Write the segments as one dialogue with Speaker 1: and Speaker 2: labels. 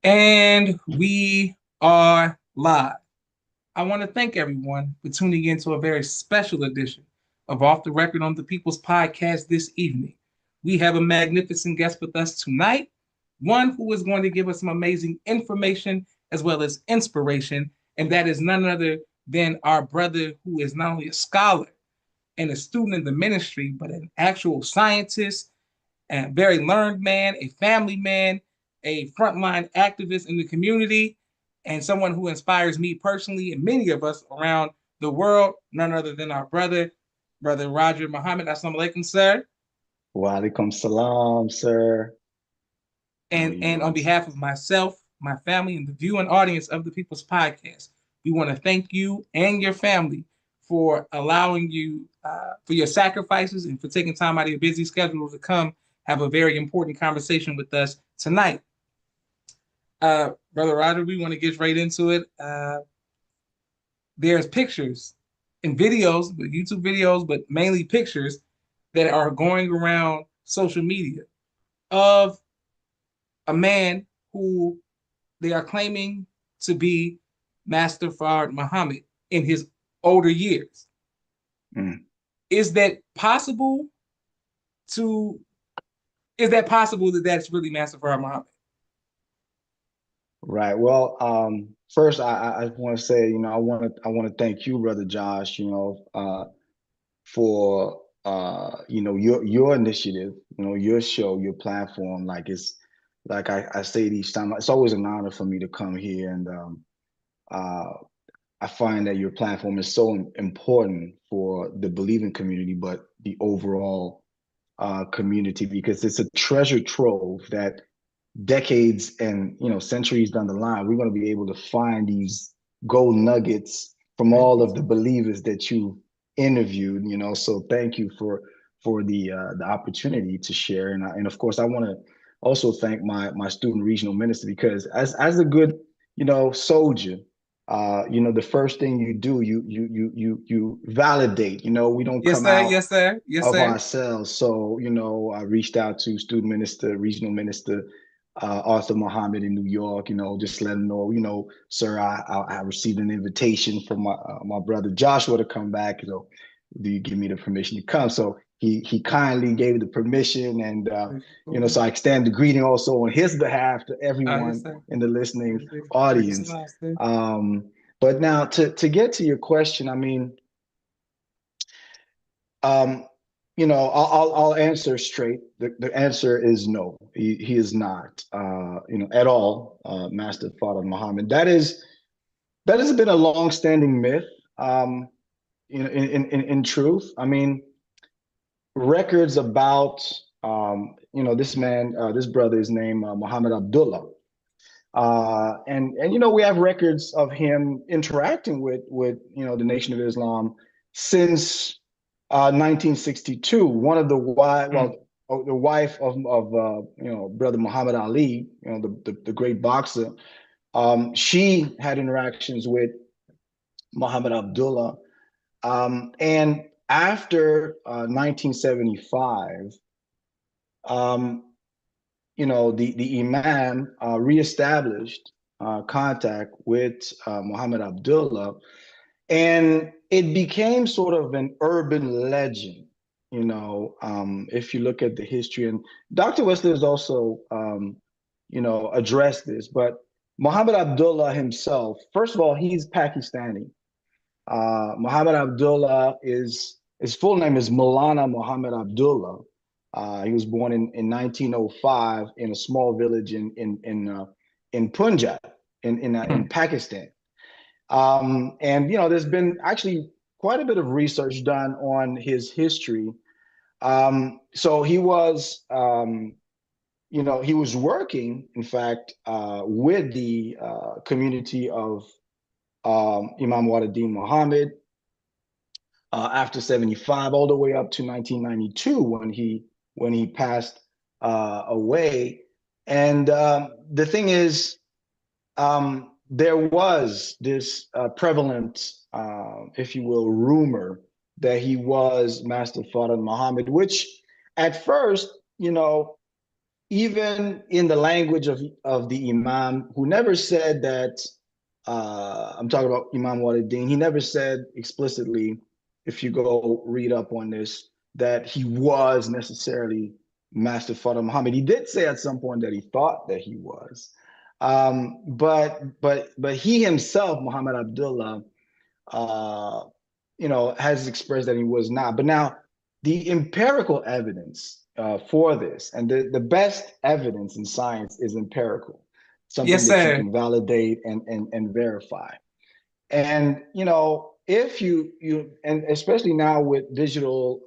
Speaker 1: And we are live. I want to thank everyone for tuning in to a very special edition of Off the Record on the People's Podcast this evening. We have a magnificent guest with us tonight, one who is going to give us some amazing information as well as inspiration, and that is none other than our brother who is not only a scholar and a student in the ministry, but an actual scientist and a very learned man, a family man, a frontline activist in the community, and someone who inspires me personally and many of us around the world, none other than our brother Roger Muhammad. Assalamu alaikum, sir.
Speaker 2: Wa alaikum salam, sir. How are
Speaker 1: And
Speaker 2: you
Speaker 1: on
Speaker 2: doing?
Speaker 1: behalf of myself, my family, and the viewing audience of the People's Podcast, we want to thank you and your family for allowing you, for your sacrifices and for taking time out of your busy schedule to come have a very important conversation with us tonight. Brother Roger, we want to get right into it. There's pictures and videos, YouTube videos, but mainly pictures that are going around social media of a man who they are claiming to be Master Fard Muhammad in his older years.
Speaker 2: Mm,
Speaker 1: Is that possible to is that possible that that's really Master Fard Muhammad?
Speaker 2: right. Well, first I want to say, I want to thank you, brother Josh, for your initiative, your show, your platform. Like it's like I say each time, it's always an honor for me to come here and uh I find that your platform is so important for the believing community, but the overall community because it's a treasure trove that decades and centuries down the line, we're going to be able to find these gold nuggets from all of the believers that you interviewed. So thank you for the opportunity to share, and of course I want to also thank my student regional minister because as a good soldier. The first thing you do, you validate. We don't
Speaker 1: Yes,
Speaker 2: come
Speaker 1: sir.
Speaker 2: out
Speaker 1: Yes, sir. Yes,
Speaker 2: of
Speaker 1: sir.
Speaker 2: ourselves. So, I reached out to student minister, regional minister, Arthur Muhammad in New York, just let him know, sir, I received an invitation from my brother Joshua to come back. Do you give me the permission to come? So he kindly gave the permission, and so I extend the greeting also on his behalf to
Speaker 1: Yes,
Speaker 2: everyone
Speaker 1: sir.
Speaker 2: in the listening
Speaker 1: Alaikum
Speaker 2: audience.
Speaker 1: salam, sir.
Speaker 2: But now to get to your question, I mean, um, I'll answer straight. The answer is no. He is not, at all, Master Father Muhammad. That has been a long-standing myth. Um, in truth, I mean, records about this man, this brother is named Muhammad Abdullah, and we have records of him interacting with the Nation of Islam since 1962. One of the
Speaker 1: Mm.
Speaker 2: the wife of brother Muhammad Ali, the great boxer, she had interactions with Muhammad Abdullah, and after 1975, um, the Imam reestablished contact with Muhammad Abdullah, and it became sort of an urban legend. If you look at the history, and Dr. Wesley has also, addressed this, but Muhammad Abdullah himself, first of all, he's Pakistani. Muhammad Abdullah is his full name is Maulana Muhammad Abdullah. He was born in 1905 in a small village in Punjab in
Speaker 1: Mm.
Speaker 2: Pakistan. And there's been actually quite a bit of research done on his history. So he was working, in fact, with the community of Imam Waddin Muhammad after 75, all the way up to 1992 when he passed away. And the thing is, there was this prevalent, if you will, rumor that he was Master Fard Muhammad, which at first, even in the language of the Imam, who never said that, I'm talking about Imam Waluddin, he never said explicitly, if you go read up on this, that he was necessarily Master Fard Muhammad. He did say at some point that he thought that he was. But he himself, Muhammad Abdullah, uh, has expressed that he was not. But now, the empirical evidence for this, and the best evidence in science is empirical, something
Speaker 1: Yes,
Speaker 2: that you
Speaker 1: sir.
Speaker 2: can validate and verify. And if and especially now with digital,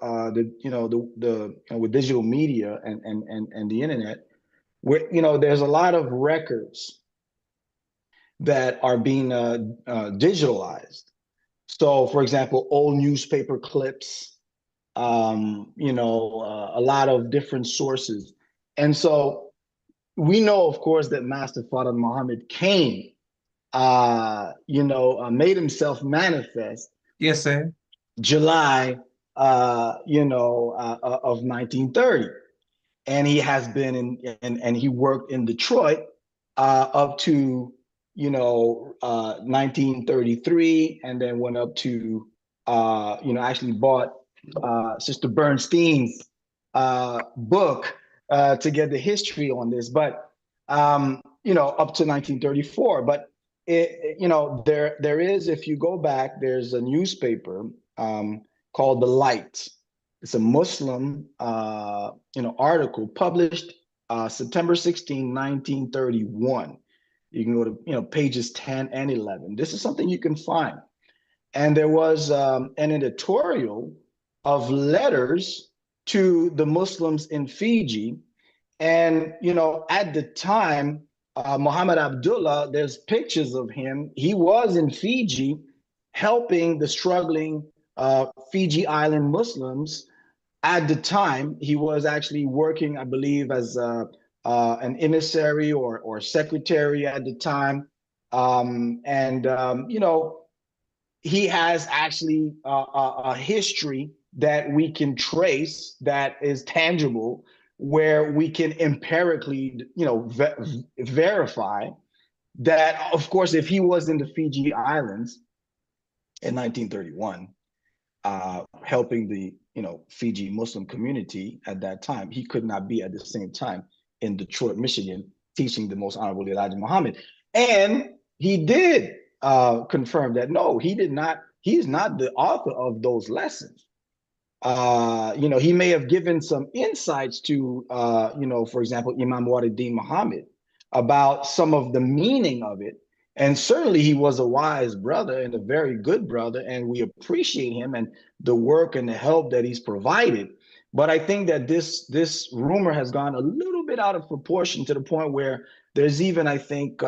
Speaker 2: with digital media and the internet, where there's a lot of records that are being digitalized. So, for example, old newspaper clips, a lot of different sources. And so we know, of course, that Master Fard Muhammad came, made himself manifest
Speaker 1: Yes, sir.
Speaker 2: July, of 1930. And he has been and he worked in Detroit up to 1933, and then went up to actually bought Sister Bernstein's book to get the history on this, but up to 1934. But there is, if you go back, there's a newspaper called The Light. It's a Muslim, article published September 16, 1931. You can go to, pages 10 and 11. This is something you can find. And there was an editorial of letters to the Muslims in Fiji. And, at the time, Muhammad Abdullah, there's pictures of him. He was in Fiji helping the struggling Fiji Island Muslims. At the time, he was actually working, I believe, as an emissary or secretary at the time. And he has actually a history that we can trace that is tangible, where we can empirically, verify that, of course, if he was in the Fiji Islands in 1931, helping the Fiji Muslim community at that time, he could not be at the same time in Detroit, Michigan, teaching the Most Honorable Elijah Muhammad. And he did confirm that no, he did not. He is not the author of those lessons. He may have given some insights to, for example, Imam Waluddin Muhammad about some of the meaning of it. And certainly he was a wise brother and a very good brother, and we appreciate him and the work and the help that he's provided. But I think that this rumor has gone a little bit out of proportion, to the point where there's even, I think,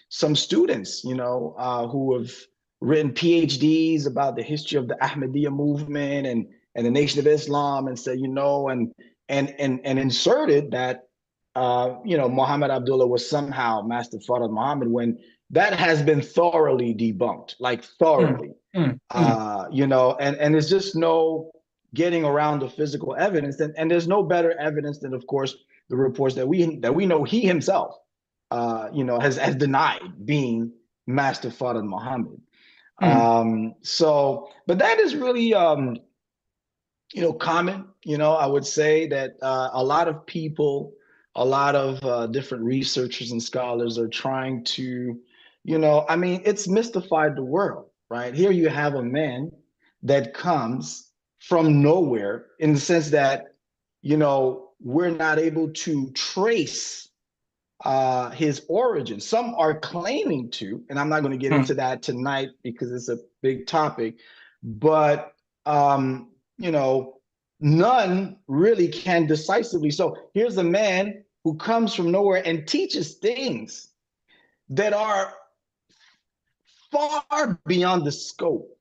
Speaker 2: some students, who have written PhDs about the history of the Ahmadiyya movement and the Nation of Islam, and said, and inserted that, Muhammad Abdullah was somehow Master Fard Muhammad, when that has been thoroughly debunked, like
Speaker 1: Mm,
Speaker 2: thoroughly.
Speaker 1: mm, mm,
Speaker 2: And there's just no getting around the physical evidence, and there's no better evidence than, of course, the reports that we know he himself, has denied being Master Fard Muhammad.
Speaker 1: mm,
Speaker 2: But that is really, common. I would say that a lot of people, a lot of different researchers and scholars are trying to, I mean, it's mystified the world, right? Here you have a man that comes from nowhere, in the sense that, we're not able to trace his origin. Some are claiming to, and I'm not going to get
Speaker 1: mm,
Speaker 2: into that tonight because it's a big topic, but none really can decisively. So here's a man who comes from nowhere and teaches things that are far beyond the scope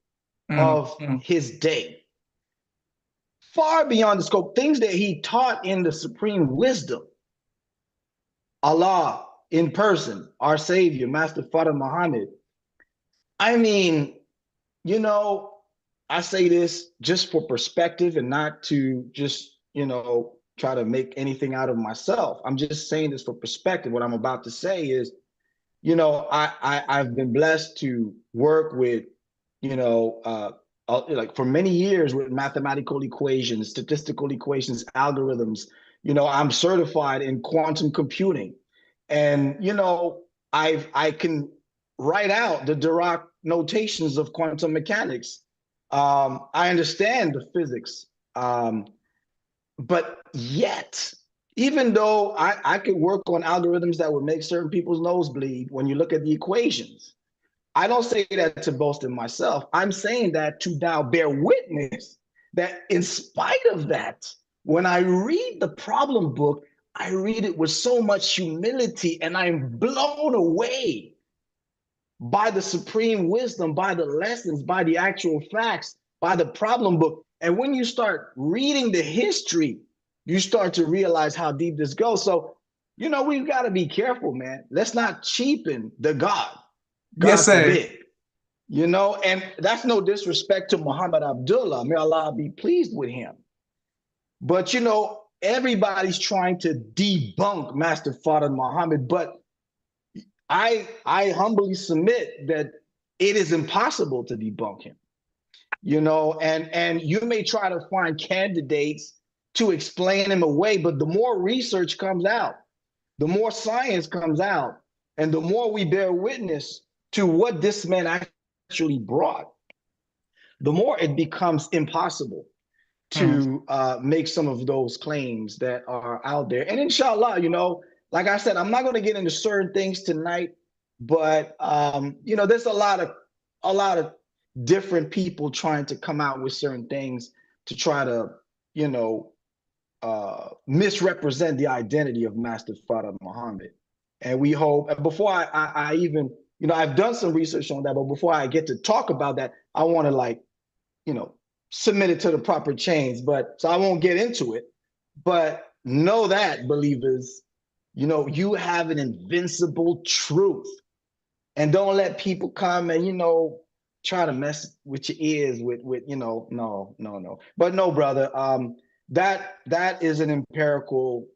Speaker 1: mm,
Speaker 2: of
Speaker 1: mm,
Speaker 2: his day, far beyond the scope, things that he taught in the supreme wisdom. Allah in person, our Savior, Master Fard Muhammad. I mean, you know, I say this just for perspective and not to just, try to make anything out of myself. I'm just saying this for perspective. What I'm about to say is, I've been blessed to work with, you know, like for many years with mathematical equations, statistical equations, algorithms. I'm certified in quantum computing, and I can write out the Dirac notations of quantum mechanics. I understand the physics, but yet, even though I could work on algorithms that would make certain people's nose bleed when you look at the equations, I don't say that to boast in myself. I'm saying that to now bear witness that in spite of that, when I read the problem book, I read it with so much humility and I'm blown away by the supreme wisdom, by the lessons, by the actual facts, by the problem book. And when you start reading the history, you start to realize how deep this goes. So, we've got to be careful, man. Let's not cheapen the God.
Speaker 1: Yes,
Speaker 2: God
Speaker 1: sir.
Speaker 2: forbid. And that's no disrespect to Muhammad Abdullah. May Allah be pleased with him. But everybody's trying to debunk Master Father Muhammad, but I humbly submit that it is impossible to debunk him. And you may try to find candidates to explain him away, but the more research comes out, the more science comes out, and the more we bear witness to what this man actually brought, the more it becomes impossible
Speaker 1: Mm.
Speaker 2: to make some of those claims that are out there. And inshallah, like I said, I'm not going to get into certain things tonight, but there's a lot of different people trying to come out with certain things to try to, you know, misrepresent the identity of Master Farah Muhammad. And we hope, and before I even, I've done some research on that, but before I get to talk about that, I want to you know, submit it to the proper chains. But so I won't get into it. But know that, believers, you have an invincible truth. And don't let people come and, try to mess with your ears with, no, no, no. But no, brother, that is an empirical,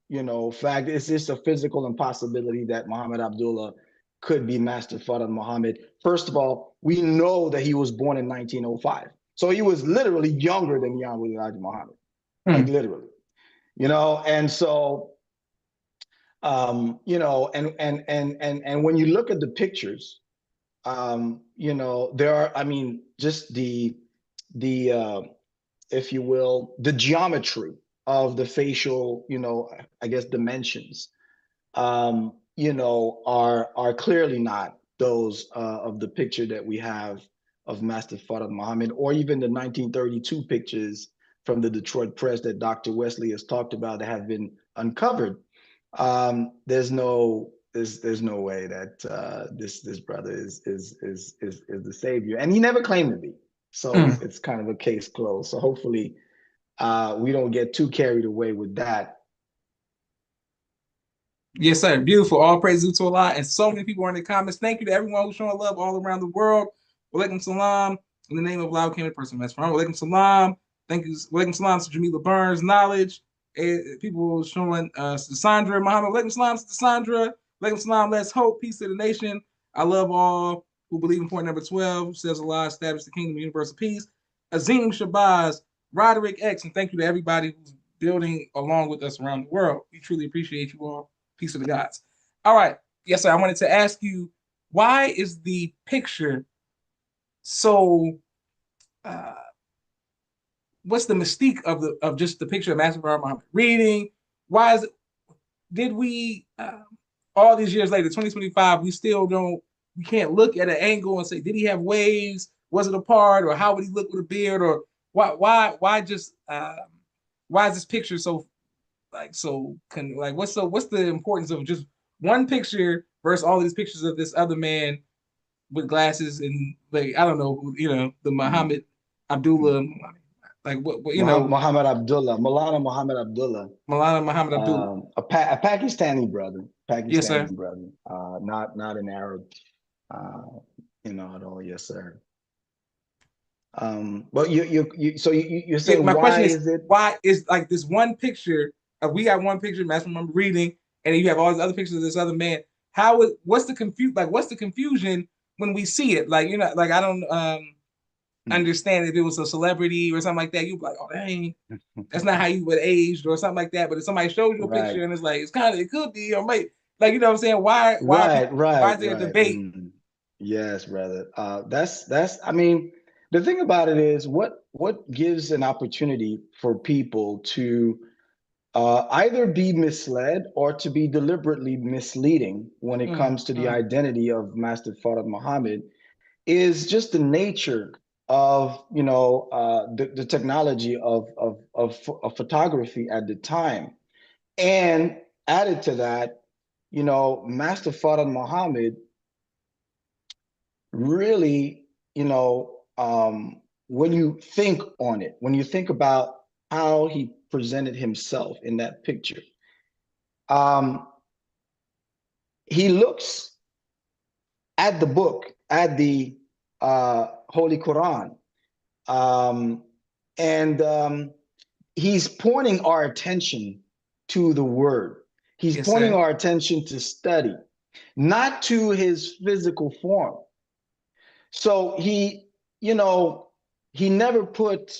Speaker 2: fact. It's just a physical impossibility that Muhammad Abdullah could be Master Fard Muhammad. First of all, we know that he was born in 1905. So he was literally younger than Young Elijah Muhammad, like
Speaker 1: Mm.
Speaker 2: literally, and so and when you look at the pictures, there are, I mean, just the if you will, the geometry of the facial, I guess dimensions, are clearly not those of the picture that we have of Master Farad Muhammad, or even the 1932 pictures from the Detroit Press that Dr. Wesley has talked about that have been uncovered. There's no way that this brother is the savior, and he never claimed to be. So
Speaker 1: Mm.
Speaker 2: it's kind of a case closed. So hopefully we don't get too carried away with that.
Speaker 1: Yes, sir. Beautiful. All praise due to Allah. And so many people are in the comments. Thank you to everyone who's showing love all around the world. Walaikum salam. In the name of Allah, came a person. That's from Walaikum salam. Thank you. Walaikum salam to Jamila Burns. Knowledge. People showing Sandra Muhammad. Walaikum salam to Sandra. Walaikum salam. Let's hope. Peace to the nation. I love all who believe in point number 12. Says Allah established the kingdom of universal peace. Azim Shabazz. Roderick X. And thank you to everybody who's building along with us around the world. We truly appreciate you all. Peace of the gods. All right. Yes, sir. I wanted to ask you, why is the picture so? Uh, what's the mystique of just the picture of Master Muhammad reading? Why is it? Did we all these years later, 2025, we still don't? We can't look at an angle and say, did he have waves? Was it a part, or how would he look with a beard, or why just why is this picture so like so like what's the importance of just one picture versus all these pictures of this other man with glasses and like I don't know the Muhammad Abdullah like what
Speaker 2: Muhammad Abdullah, Maulana Muhammad Abdullah,
Speaker 1: Malana Muhammad Abdullah.
Speaker 2: a Pakistani brother,
Speaker 1: Yes, sir.
Speaker 2: not an Arab, uh, at all. Yes, sir. But you're
Speaker 1: Yeah,
Speaker 2: saying
Speaker 1: my question
Speaker 2: why
Speaker 1: is
Speaker 2: is it?
Speaker 1: why is like this one picture we got one picture, that's what I'm reading, and then you have all these other pictures of this other man. What's the confusion when we see it? Like, you know, like I don't
Speaker 2: Hmm.
Speaker 1: understand if it was a celebrity or something like that. You'd be like, oh, that's not how you would age or something like that. But if somebody shows you a
Speaker 2: Right.
Speaker 1: picture and it's like it's kind of it could be or might like you know what I'm saying? Why are
Speaker 2: Right,
Speaker 1: people why is
Speaker 2: right,
Speaker 1: there a
Speaker 2: right.
Speaker 1: debate?
Speaker 2: Yes, brother. That's I mean, the thing about it is what gives an opportunity for people to either be misled or to be deliberately misleading when it
Speaker 1: Mm,
Speaker 2: comes to the
Speaker 1: mm,
Speaker 2: identity of Master Fard Muhammad is just the nature of the technology of photography at the time. And added to that, Master Fard Muhammad really, when you think on it, when you think about how he presented himself in that picture, um, he looks at the book, at the Holy Quran, um, and he's pointing our attention to the word. He's
Speaker 1: yes,
Speaker 2: pointing
Speaker 1: sir.
Speaker 2: our attention to study, not to his physical form. So you know, he never put,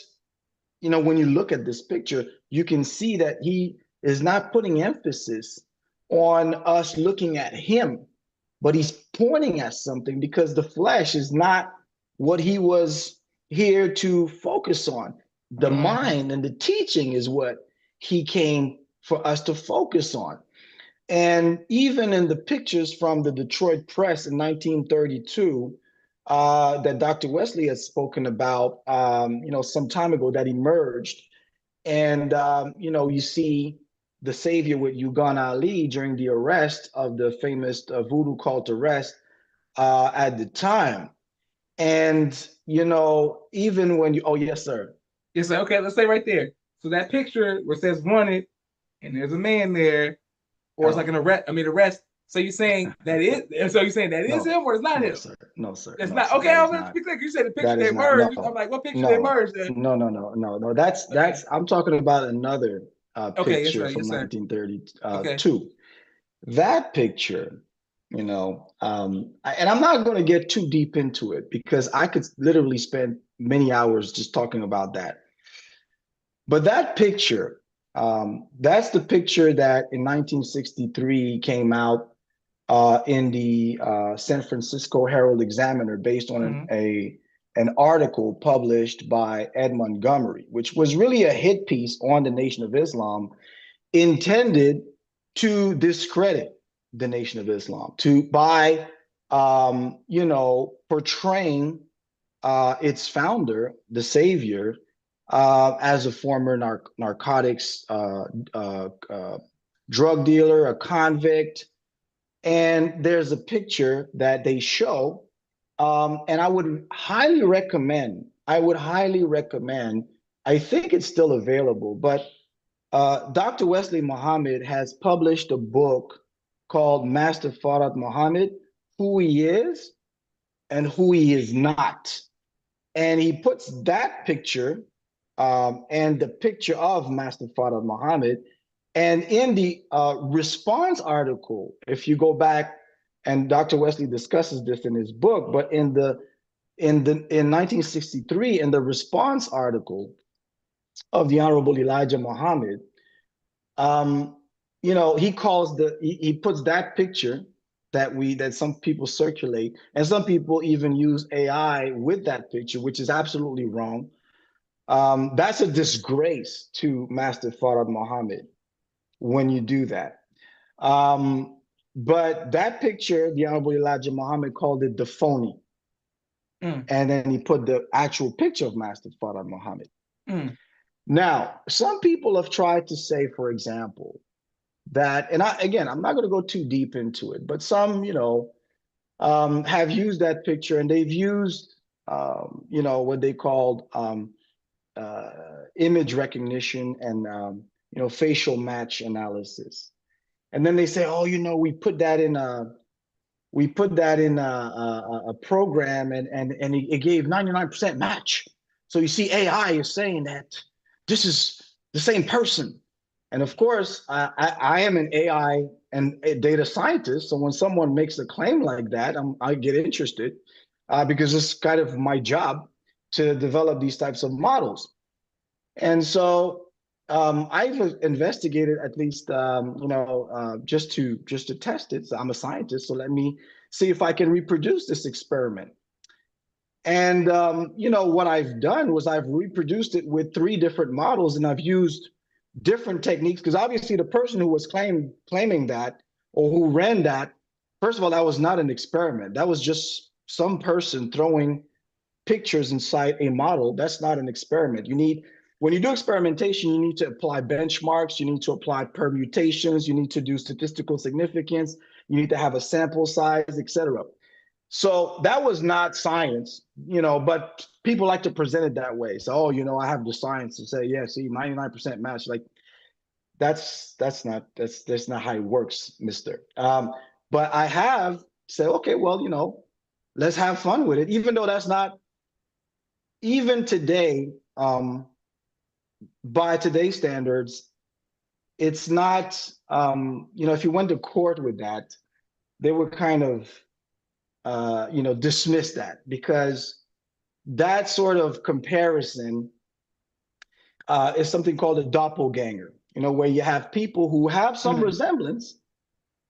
Speaker 2: when you look at this picture, you can see that he is not putting emphasis on us looking at him, but he's pointing at something because the flesh is not what he was here to focus on. The
Speaker 1: Mm-hmm.
Speaker 2: mind and the teaching is what he came for us to focus on. And even in the pictures from the Detroit Press in 1932, that Dr. Wesley had spoken about, some time ago that emerged, and you see the Savior with Ugan Ali during the arrest of the famous voodoo cult arrest at the time, and even when you, oh yes, sir,
Speaker 1: Yes, sir. Okay, let's stay right there. So that picture where it says wanted and there's a man there, or it's like
Speaker 2: no,
Speaker 1: an arrest. I mean arrest. So you're saying that is so you're saying that is
Speaker 2: no,
Speaker 1: him or it's not
Speaker 2: no,
Speaker 1: him?
Speaker 2: sir, no, sir,
Speaker 1: It's
Speaker 2: no,
Speaker 1: not
Speaker 2: sir,
Speaker 1: okay.
Speaker 2: that
Speaker 1: I
Speaker 2: is
Speaker 1: was to
Speaker 2: not.
Speaker 1: be clear. You said the picture
Speaker 2: That
Speaker 1: that
Speaker 2: is not. No,
Speaker 1: emerged. I'm like, what picture that
Speaker 2: no,
Speaker 1: emerged then?
Speaker 2: no, no, no, no, no. That's.
Speaker 1: Okay.
Speaker 2: I'm talking about another
Speaker 1: Okay, yes,
Speaker 2: picture
Speaker 1: sir.
Speaker 2: from
Speaker 1: Yes, sir. Okay.
Speaker 2: 1932. That picture, and I'm not going to get too deep into it because I could literally spend many hours just talking about that. But that picture, that's the picture that in 1963 came out in the San Francisco Herald Examiner based on
Speaker 1: Mm-hmm.
Speaker 2: an article published by Ed Montgomery, which was really a hit piece on the Nation of Islam, intended to discredit the Nation of Islam, to by portraying its founder, the savior, as a former narcotics drug dealer, a convict, and there's a picture that they show, and I would highly recommend, I think it's still available, but Dr. Wesley Muhammad has published a book called Master Farad Muhammad, Who He Is and Who He Is Not. And he puts that picture and the picture of Master Farad Muhammad. And in the response article, if you go back, and Dr. Wesley discusses this in his book, but in 1963, in the response article of the Honorable Elijah Muhammad, um, he puts that picture that some people circulate, and some people even use AI with that picture, which is absolutely wrong. That's a disgrace to Master Farad Muhammad when you do that. But that picture, the Honorable Elijah Muhammad called it the phony.
Speaker 1: Mm,
Speaker 2: And then he put the actual picture of Master Farad Muhammad.
Speaker 1: mm,
Speaker 2: Now, some people have tried to say, for example, that, and I'm not going to go too deep into it, but some, have used that picture and they've used, what they called uh, image recognition and, facial match analysis. And then they say, oh, we put that in a program and it gave 99% match. So you see, AI is saying that this is the same person. And of course, I am an AI and a data scientist. So when someone makes a claim like that, I get interested because it's kind of my job to develop these types of models. And so I've investigated at least, just to test it. So I'm a scientist, so let me see if I can reproduce this experiment. And what I've done was I've reproduced it with three different models, and I've used different techniques because obviously the person who was claiming that or who ran that, first of all, that was not an experiment. That was just some person throwing pictures inside a model. That's not an experiment. When you do experimentation, you need to apply benchmarks, you need to apply permutations, you need to do statistical significance, you need to have a sample size, etc. So that was not science, but people like to present it that way. So, I have the science to say, yeah, see, 99% match. Like that's not how it works, mister. But I have said, okay, well, let's have fun with it, even though that's not even today, by today's standards, it's not, if you went to court with that, they would kind of, dismiss that because that sort of comparison is something called a doppelganger, where you have people who have some
Speaker 1: Mm,
Speaker 2: resemblance,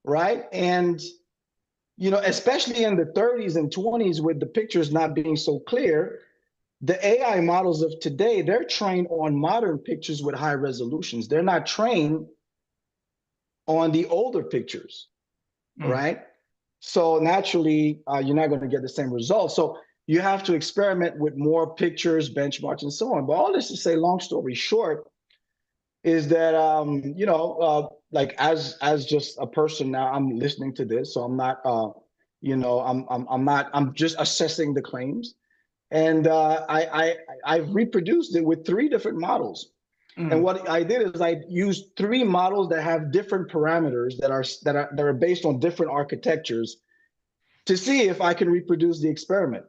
Speaker 2: right? And, especially in the 30s and 20s with the pictures not being so clear, the AI models of today, they're trained on modern pictures with high resolutions. They're not trained on the older pictures,
Speaker 1: mm.
Speaker 2: right? So naturally, you're not going to get the same results. So you have to experiment with more pictures, benchmarks, and so on. But all this to say, long story short, is that like as just a person now, I'm listening to this, so I'm not, I'm not, I'm just assessing the claims, and I've reproduced it with three different models. And
Speaker 1: Mm,
Speaker 2: what I did is I used three models that have different parameters that are based on different architectures to see if I can reproduce the experiment.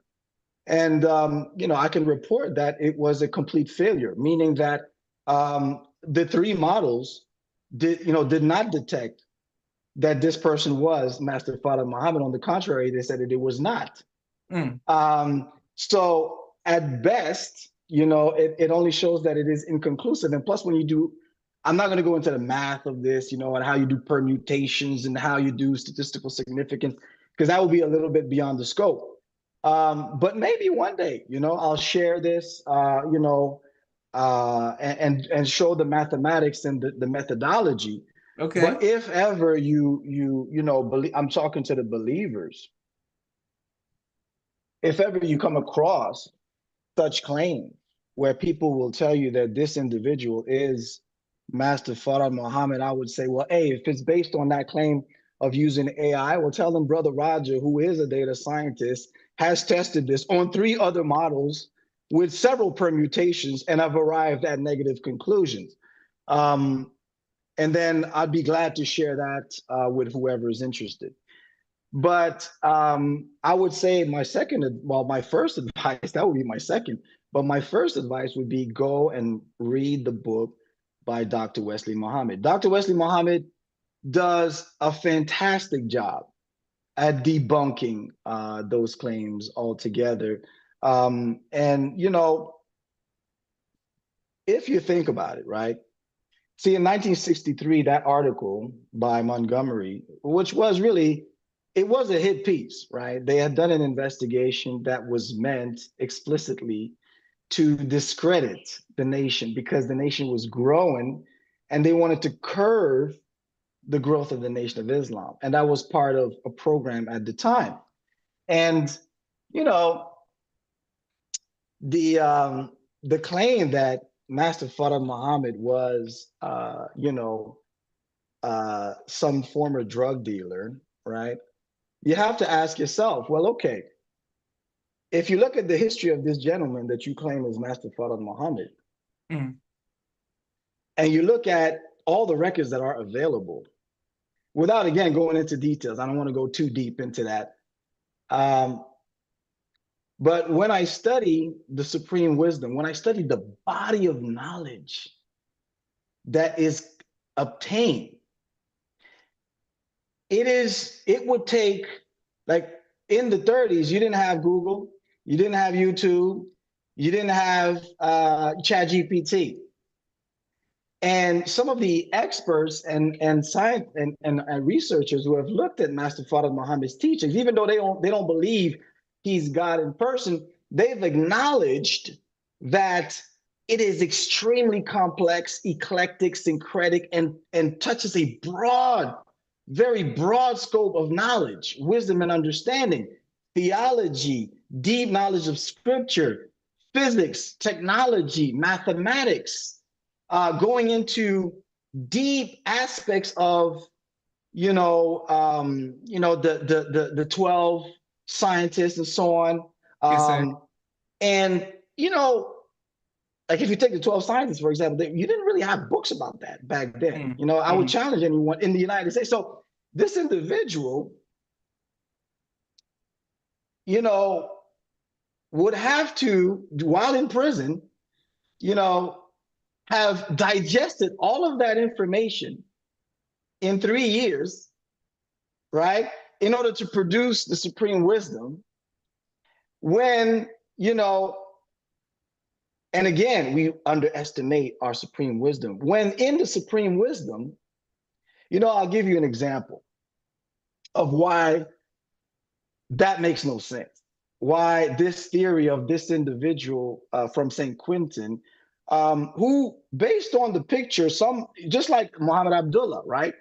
Speaker 2: And I can report that it was a complete failure, meaning that the three models did not detect that this person was Master Fard Muhammad. On the contrary, they said that it was not.
Speaker 1: mm.
Speaker 2: So at best, it only shows that it is inconclusive. And plus, when you do, I'm not going to go into the math of this, and how you do permutations and how you do statistical significance, because that will be a little bit beyond the scope. But maybe one day, I'll share this, and show the mathematics and the methodology. But
Speaker 1: Okay.
Speaker 2: if ever believe, I'm talking to the believers, if ever you come across such claims where people will tell you that this individual is Master Farah Muhammad, I would say, well, hey, if it's based on that claim of using AI, well, tell them Brother Roger, who is a data scientist, has tested this on three other models with several permutations and have arrived at negative conclusions. Um, and then I'd be glad to share that with whoever is interested. But I would say my first advice, that would be my second, but my first advice would be go and read the book by Dr. Wesley Muhammad. Dr. Wesley Muhammad does a fantastic job at debunking those claims altogether. And, if you think about it, right? See, in 1963, that article by Montgomery, which was really, it was a hit piece, right? They had done an investigation that was meant explicitly to discredit the nation because the nation was growing and they wanted to curve the growth of the Nation of Islam. And that was part of a program at the time. And, you know, the claim that Master Farah Muhammad was, some former drug dealer, right? You have to ask yourself, well, okay, if you look at the history of this gentleman that you claim is Master Farad Muhammad,
Speaker 1: Mm.
Speaker 2: and you look at all the records that are available, without again going into details, I don't want to go too deep into that. Um, but when I study the supreme wisdom, when I study the body of knowledge that is obtain, it would take, like, in the 30s, you didn't have Google, you didn't have YouTube, you didn't have ChatGPT. And some of the experts and science and researchers who have looked at Master Fard Muhammad's teachings, even though they don't believe he's God in person, they've acknowledged that it is extremely complex, eclectic, syncretic, and touches a broad, very broad scope of knowledge, wisdom, and understanding, theology, deep knowledge of scripture, physics, technology, mathematics, going into deep aspects of, the 12 scientists and so on.
Speaker 1: Yes, sir.
Speaker 2: And you know, like, if you take the 12 scientists, for example, you didn't really have books about that back then.
Speaker 1: Mm,
Speaker 2: I would challenge anyone in the United States. So this individual, you know, would have to, while in prison, you know, have digested all of that information in 3 years, right? In order to produce the supreme wisdom, when, and again, we underestimate our supreme wisdom. When in the supreme wisdom, I'll give you an example of why that makes no sense. Why this theory of this individual from St. Quentin, who, based on the picture, some, just like Muhammad Abdullah, right?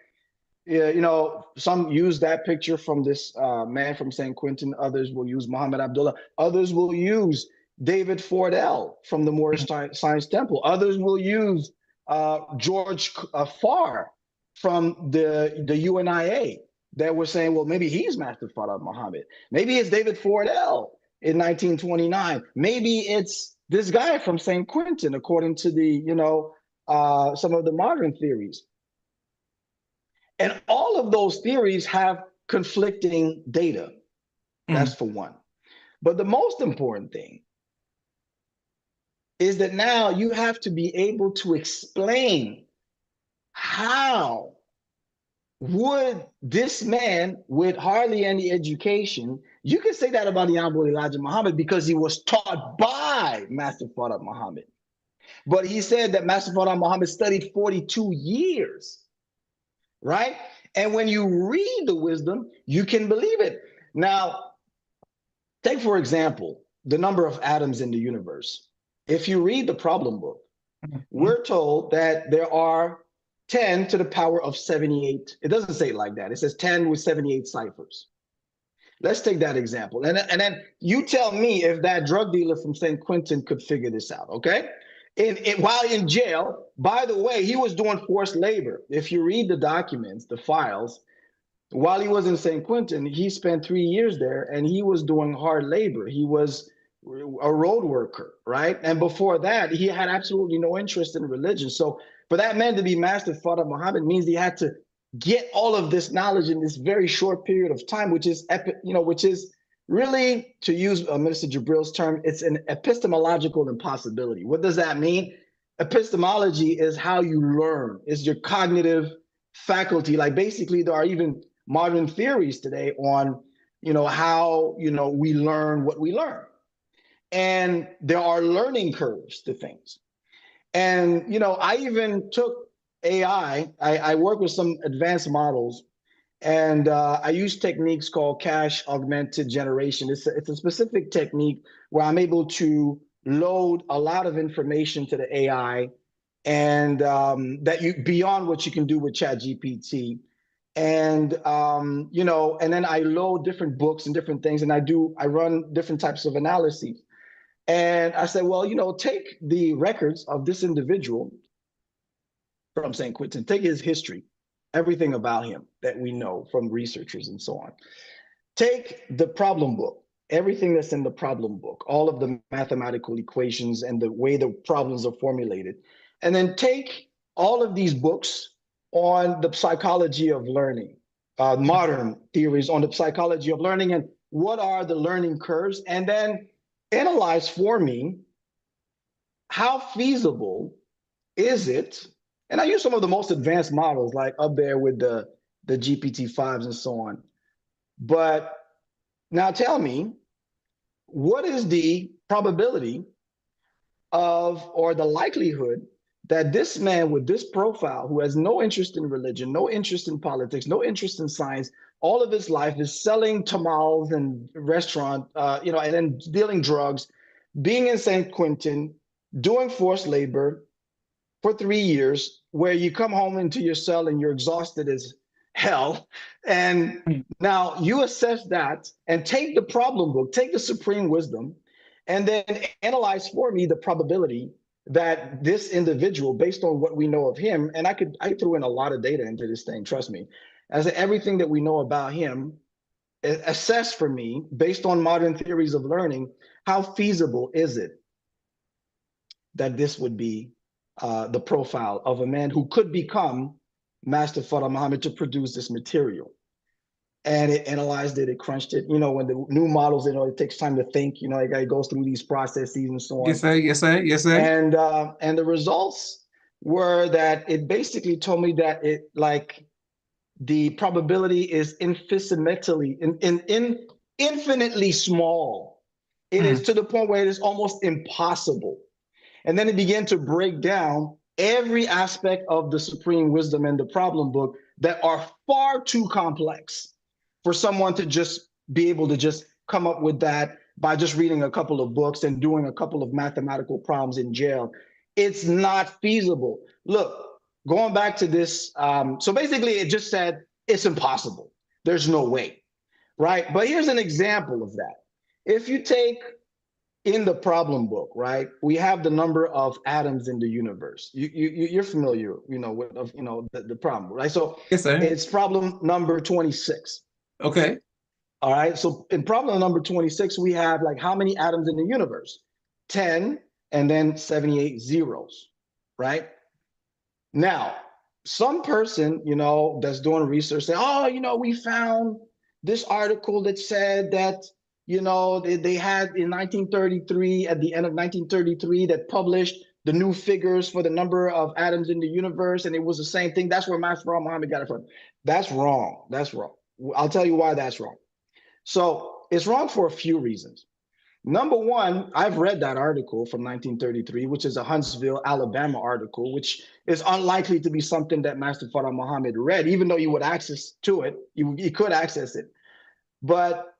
Speaker 2: Yeah, some use that picture from this man from St. Quentin. Others will use Muhammad Abdullah. Others will use David Fordell from the Moorish Science Temple. Others will use George Farr from the UNIA, that were saying, well, maybe he's Master Fard Muhammad. Maybe it's David Fordell in 1929. Maybe it's this guy from St. Quentin, according to the, some of the modern theories. And all of those theories have conflicting data. That's for one. But the most important thing is that now you have to be able to explain how would this man with hardly any education, you can say that about the Honorable Elijah Muhammad because he was taught by Master Fard Muhammad. But he said that Master Fard Muhammad studied 42 years, right? And when you read the wisdom, you can believe it. Now, take, for example, the number of atoms in the universe. If you read the problem book, we're told that there are 10 to the power of 78. It doesn't say it like that. It says 10 with 78 ciphers. Let's take that example. And then you tell me if that drug dealer from St. Quentin could figure this out, okay? While in jail, by the way, he was doing forced labor. If you read the documents, the files, while he was in St. Quentin, he spent 3 years there and he was doing hard labor. He was a road worker, right? And before that, he had absolutely no interest in religion. So for that man to be Master Fard Muhammad means he had to get all of this knowledge in this very short period of time, which is really, to use Minister Jabril's term, it's an epistemological impossibility. What does that mean? Epistemology is how you learn, is your cognitive faculty. Like, basically, there are even modern theories today on, how, we learn what we learn. And there are learning curves to things. And, I even took AI, I work with some advanced models, and I use techniques called cache augmented generation. It's a specific technique where I'm able to load a lot of information to the AI, and beyond what you can do with ChatGPT. And, and then I load different books and different things, and I run different types of analyses. And I said, well, take the records of this individual from St. Quentin, take his history, everything about him that we know from researchers and so on. Take the problem book, everything that's in the problem book, all of the mathematical equations and the way the problems are formulated. And then take all of these books on the psychology of learning, modern theories on the psychology of learning, and what are the learning curves, and then analyze for me how feasible is it And I use some of the most advanced models, like up there with the GPT-5s and so on. But now tell me, what is the probability of, or the likelihood that this man with this profile, who has no interest in religion, no interest in politics, no interest in science, all of his life is selling tamales and restaurant, and then dealing drugs, being in St. Quentin, doing forced labor for 3 years, where you come home into your cell and you're exhausted as hell. And
Speaker 1: Mm.
Speaker 2: now you assess that and take the problem book, take the supreme wisdom, and then analyze for me the probability that this individual, based on what we know of him, and I threw in a lot of data into this thing, trust me, as everything that we know about him, assess for me based on modern theories of learning, how feasible is it that this would be the profile of a man who could become Master Farah Muhammad to produce this material. And it analyzed it, it crunched it. When the new models, it takes time to think. It goes through these processes and so on.
Speaker 1: Yes, sir. Yes, sir. Yes, sir.
Speaker 2: And the results were that it basically told me that the probability is infinitely small. It is
Speaker 1: Mm.
Speaker 2: to the point where it is almost impossible. And then it began to break down every aspect of the supreme wisdom and the problem book that are far too complex for someone to just be able to just come up with that by just reading a couple of books and doing a couple of mathematical problems in jail. It's not feasible. Look, going back to this, so basically it just said it's impossible. There's no way, right? But here's an example of that. If you take in the problem book, right, we have the number of atoms in the universe. You're familiar, with the problem, right? So
Speaker 1: Yes, sir.
Speaker 2: it's problem number 26.
Speaker 1: Okay.
Speaker 2: All right. So in problem number 26, we have like how many atoms in the universe? 10 and then 78 zeros, right? Now, some person, that's doing research say, oh, we found this article that said that, they had in 1933, at the end of 1933, that published the new figures for the number of atoms in the universe, and it was the same thing. That's where Master Muhammad got it from. That's wrong. That's wrong. I'll tell you why that's wrong. So it's wrong for a few reasons. Number one, I've read that article from 1933, which is a Huntsville, Alabama article, which is unlikely to be something that Master Farah Muhammad read, even though you would access to it, you could access it. But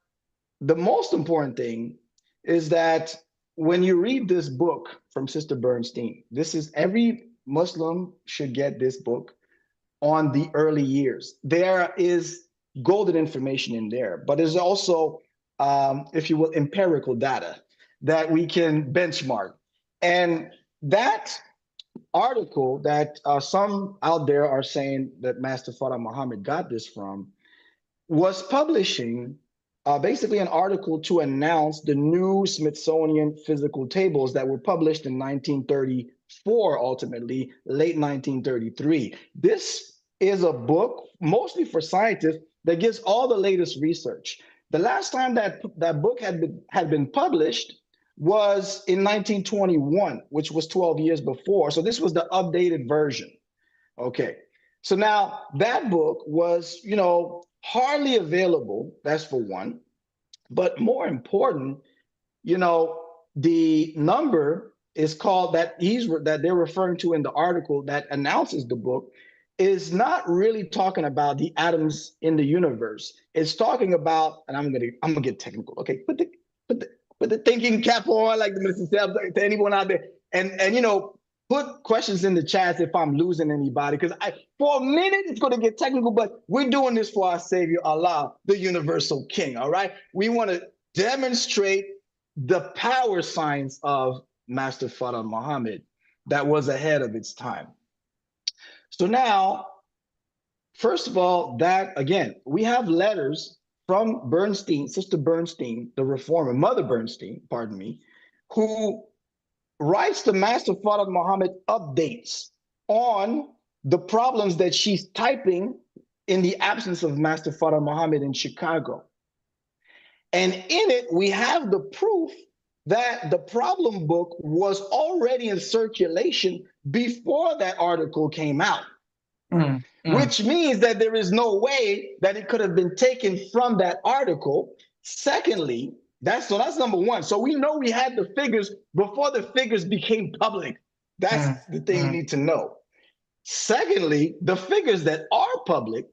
Speaker 2: the most important thing is that when you read this book from Sister Bernstein, this is every Muslim should get this book on the early years. There is golden information in there, but there's also, if you will, empirical data that we can benchmark. And that article that some out there are saying that Master Farah Muhammad got this from was publishing basically an article to announce the new Smithsonian physical tables that were published in 1934, ultimately, late 1933. This is a book mostly for scientists that gives all the latest research. The last time that book had been published was in 1921, which was 12 years before. So this was the updated version. Okay. So now that book was, hardly available. That's for one. But more important, the number is called that they're referring to in the article that announces the book is not really talking about the atoms in the universe. It's talking about, and I'm gonna get technical. Okay, put the put the thinking cap on, like the minister said to anyone out there, and put questions in the chats if I'm losing anybody, because for a minute it's going to get technical, but we're doing this for our Savior Allah, the universal King. All right, we want to demonstrate the power science of Master Farah Muhammad that was ahead of its time. So now, first of all, that again, we have letters from Bernstein, Sister Bernstein, the reformer, Mother Bernstein, pardon me, who writes to Master Farah Muhammad updates on the problems that she's typing in the absence of Master Farah Muhammad in Chicago. And in it, we have the proof that the problem book was already in circulation before that article came out,
Speaker 1: mm, mm,
Speaker 2: which means that there is no way that it could have been taken from that article. Secondly, that's number one. So we know we had the figures before the figures became public. That's
Speaker 1: mm,
Speaker 2: the thing you
Speaker 1: mm,
Speaker 2: need to know. Secondly, the figures that are public,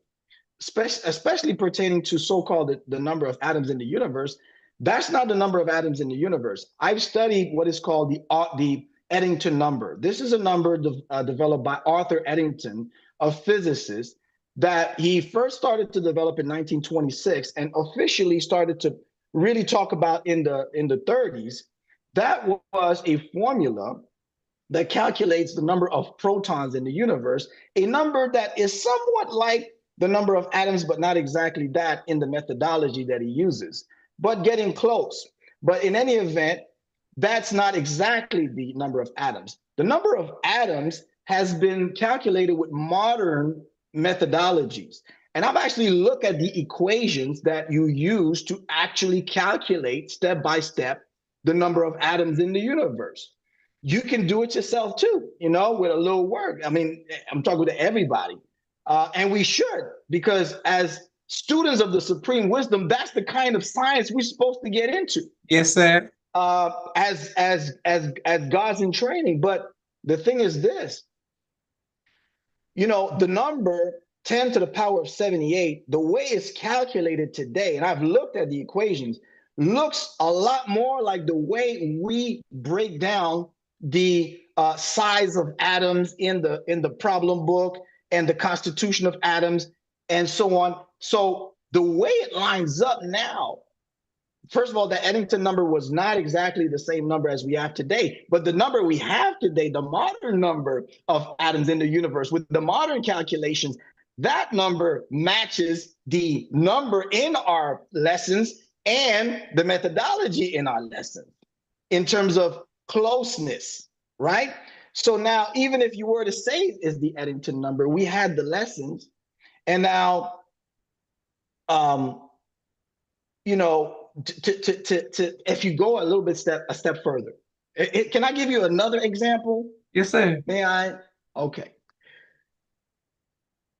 Speaker 2: especially pertaining to so-called the number of atoms in the universe, that's not the number of atoms in the universe. I've studied what is called the Eddington number. This is a number developed by Arthur Eddington, a physicist, that he first started to develop in 1926 and officially started to really talk about in the 30s. That was a formula that calculates the number of protons in the universe, a number that is somewhat like the number of atoms, but not exactly that in the methodology that he uses, but getting close. But in any event, that's not exactly the number of atoms. The number of atoms has been calculated with modern methodologies. And I've actually looked at the equations that you use to actually calculate step by step the number of atoms in the universe. You can do it yourself too, with a little work. I mean, I'm talking to everybody. And we should, because as students of the supreme wisdom, that's the kind of science we're supposed to get into
Speaker 1: yes, sir.
Speaker 2: as God's in training. But the thing is this, the number 10 to the power of 78, the way it's calculated today, and I've looked at the equations, looks a lot more like the way we break down the size of atoms in the problem book and the constitution of atoms and so on. So the way it lines up now, first of all, the Eddington number was not exactly the same number as we have today, but the number we have today, the modern number of atoms in the universe with the modern calculations, that number matches the number in our lessons and the methodology in our lessons in terms of closeness, right? So now, even if you were to say is the Eddington number, we had the lessons, and now, you know, if you go a little bit a step further, can I give you another example?
Speaker 1: Yes, sir.
Speaker 2: May I? Okay.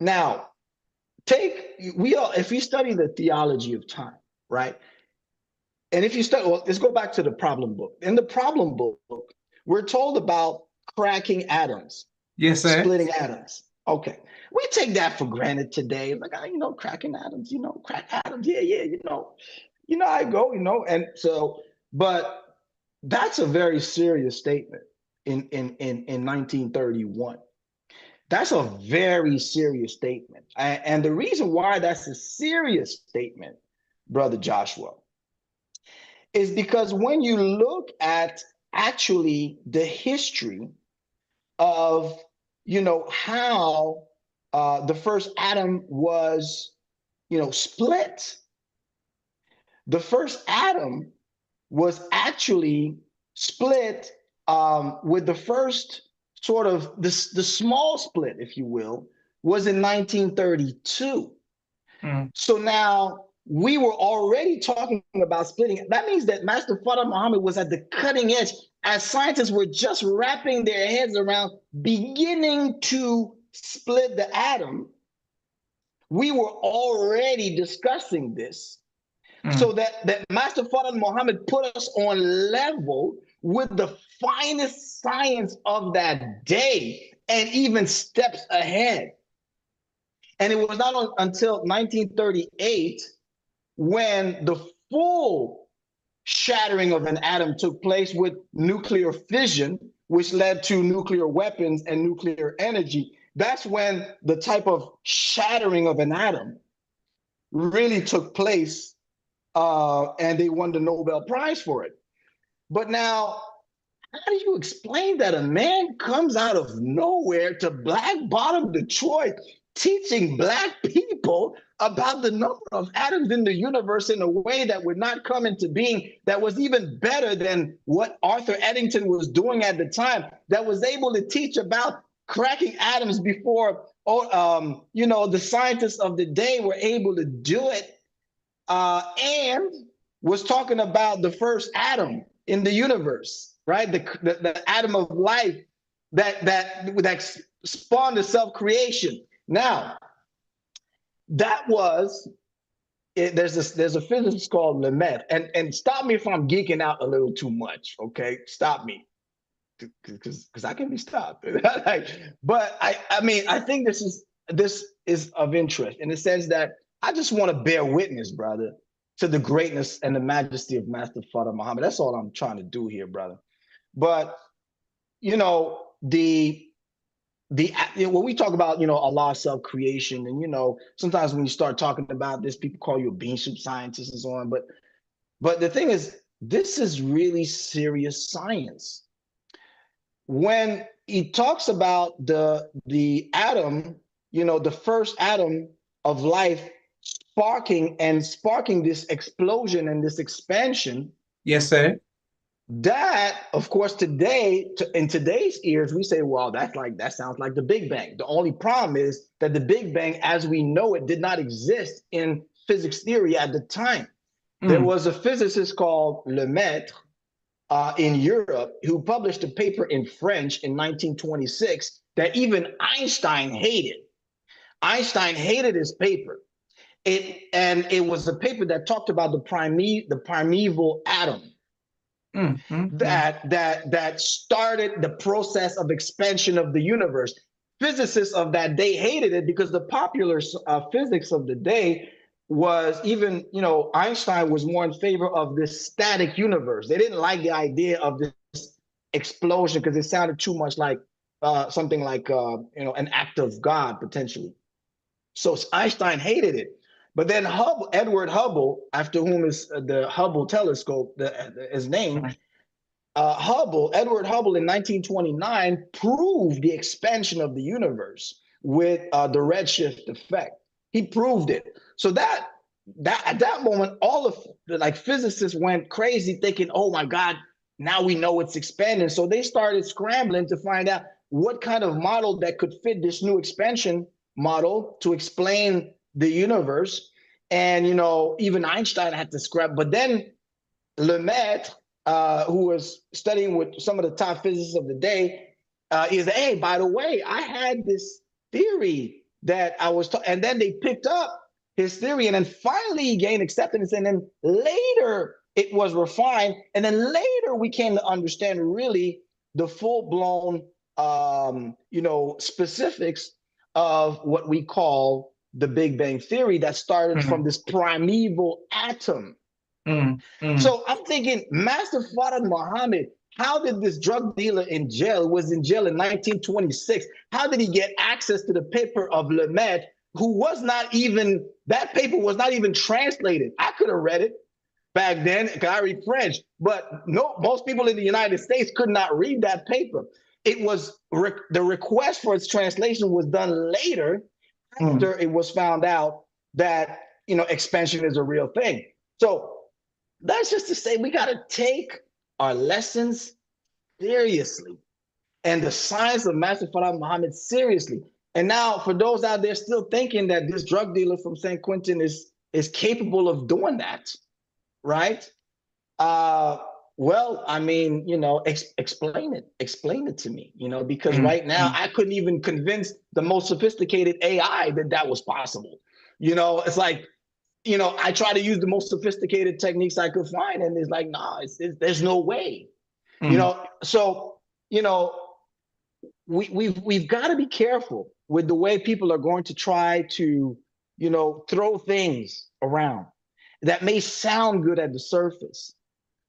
Speaker 2: Now, if you study the theology of time, right? And if you study, well, let's go back to the problem book. In the problem book, we're told about cracking atoms,
Speaker 1: Yes, sir.
Speaker 2: splitting atoms. Okay. We take that for granted today. Like, cracking atoms, crack atoms. Yeah, yeah, I go, and so, but that's a very serious statement in 1931. That's a very serious statement. And the reason why that's a serious statement, Brother Joshua, is because when you look at actually the history of, how the first atom was, split, the first atom was actually split with the first sort of the small split, if you will, was in 1932.
Speaker 1: Mm,
Speaker 2: So now we were already talking about splitting. That means that Master Fard Muhammad was at the cutting edge as scientists were just wrapping their heads around beginning to split the atom. We were already discussing this.
Speaker 1: mm,
Speaker 2: So that Master Fard Muhammad put us on level with the finest science of that day and even steps ahead. And it was not until 1938 when the full shattering of an atom took place with nuclear fission, which led to nuclear weapons and nuclear energy. That's when the type of shattering of an atom really took place, and they won the Nobel Prize for it. But now, how do you explain that a man comes out of nowhere to Black Bottom, Detroit, teaching Black people about the number of atoms in the universe in a way that would not come into being, that was even better than what Arthur Eddington was doing at the time, that was able to teach about cracking atoms before, the scientists of the day were able to do it, and was talking about the first atom in the universe, right? The atom of life that spawned the self-creation. Now, that was there's a physicist called Lemaitre, and stop me if I'm geeking out a little too much, okay? Stop me, because I can be stopped. But I mean, I think this is of interest in the sense that I just want to bear witness, brother, to the greatness and the majesty of Master Father Muhammad. That's all I'm trying to do here, brother. But you know, when we talk about Allah's self-creation, and sometimes when you start talking about this, people call you a bean soup scientist and so on. But the thing is, this is really serious science. When he talks about the atom, the first atom of life sparking this explosion and this expansion.
Speaker 1: Yes, sir.
Speaker 2: That, of course, today, in today's ears, we say, well, that sounds like the Big Bang. The only problem is that the Big Bang, as we know it, did not exist in physics theory at the time. There was a physicist called Lemaitre in Europe who published a paper in French in 1926 that even Einstein hated. Einstein hated his paper. It was a paper that talked about the primeval atom. That started the process of expansion of the universe. Physicists of that day hated it because the popular physics of the day was even, Einstein was more in favor of this static universe. They didn't like the idea of this explosion because it sounded too much like something like, an act of God potentially. So Einstein hated it. But then Edward Hubble, after whom is the Hubble telescope, his name, Edward Hubble in 1929 proved the expansion of the universe with the redshift effect. He proved it. So that at that moment, all of the physicists went crazy thinking, oh my God, now we know it's expanding. So they started scrambling to find out what kind of model that could fit this new expansion model to explain the universe. And, even Einstein had to scrap. But then Lemaitre, who was studying with some of the top physicists of the day, he said, hey, by the way, I had this theory that I was, and then they picked up his theory, and then finally he gained acceptance, and then later it was refined, and then later we came to understand really the full-blown, specifics of what we call the Big Bang Theory that started from this primeval atom. So I'm thinking, Master Farrakhan Muhammad, how did this drug dealer was in jail in 1926? How did he get access to the paper of Lemaitre, that paper was not even translated? I could have read it back then because I read French, but no, most people in the United States could not read that paper. It was the request for its translation was done later after it was found out that expansion is a real thing. So that's just to say we got to take our lessons seriously and the science of Master Farah Muhammad seriously. And now, for those out there still thinking that this drug dealer from San Quentin is capable of doing that, right? Well, I mean, explain it to me, because right now I couldn't even convince the most sophisticated AI that was possible. It's like, I try to use the most sophisticated techniques I could find, and it's like, nah, there's no way. So we've got to be careful with the way people are going to try to throw things around that may sound good at the surface,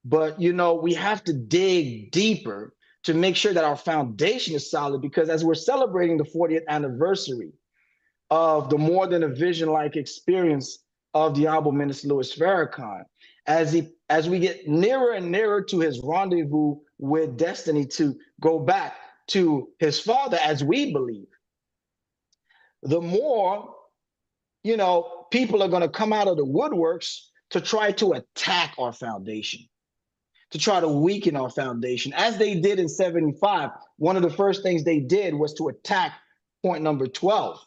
Speaker 2: but we have to dig deeper to make sure that our foundation is solid, because as we're celebrating the 40th anniversary of the More Than a Vision-like experience of the Honorable Minister Louis Farrakhan, as we get nearer and nearer to his rendezvous with destiny to go back to his father, as we believe, the more people are going to come out of the woodworks to try to attack our foundation, to try to weaken our foundation, as they did in 75. One of the first things they did was to attack point number 12.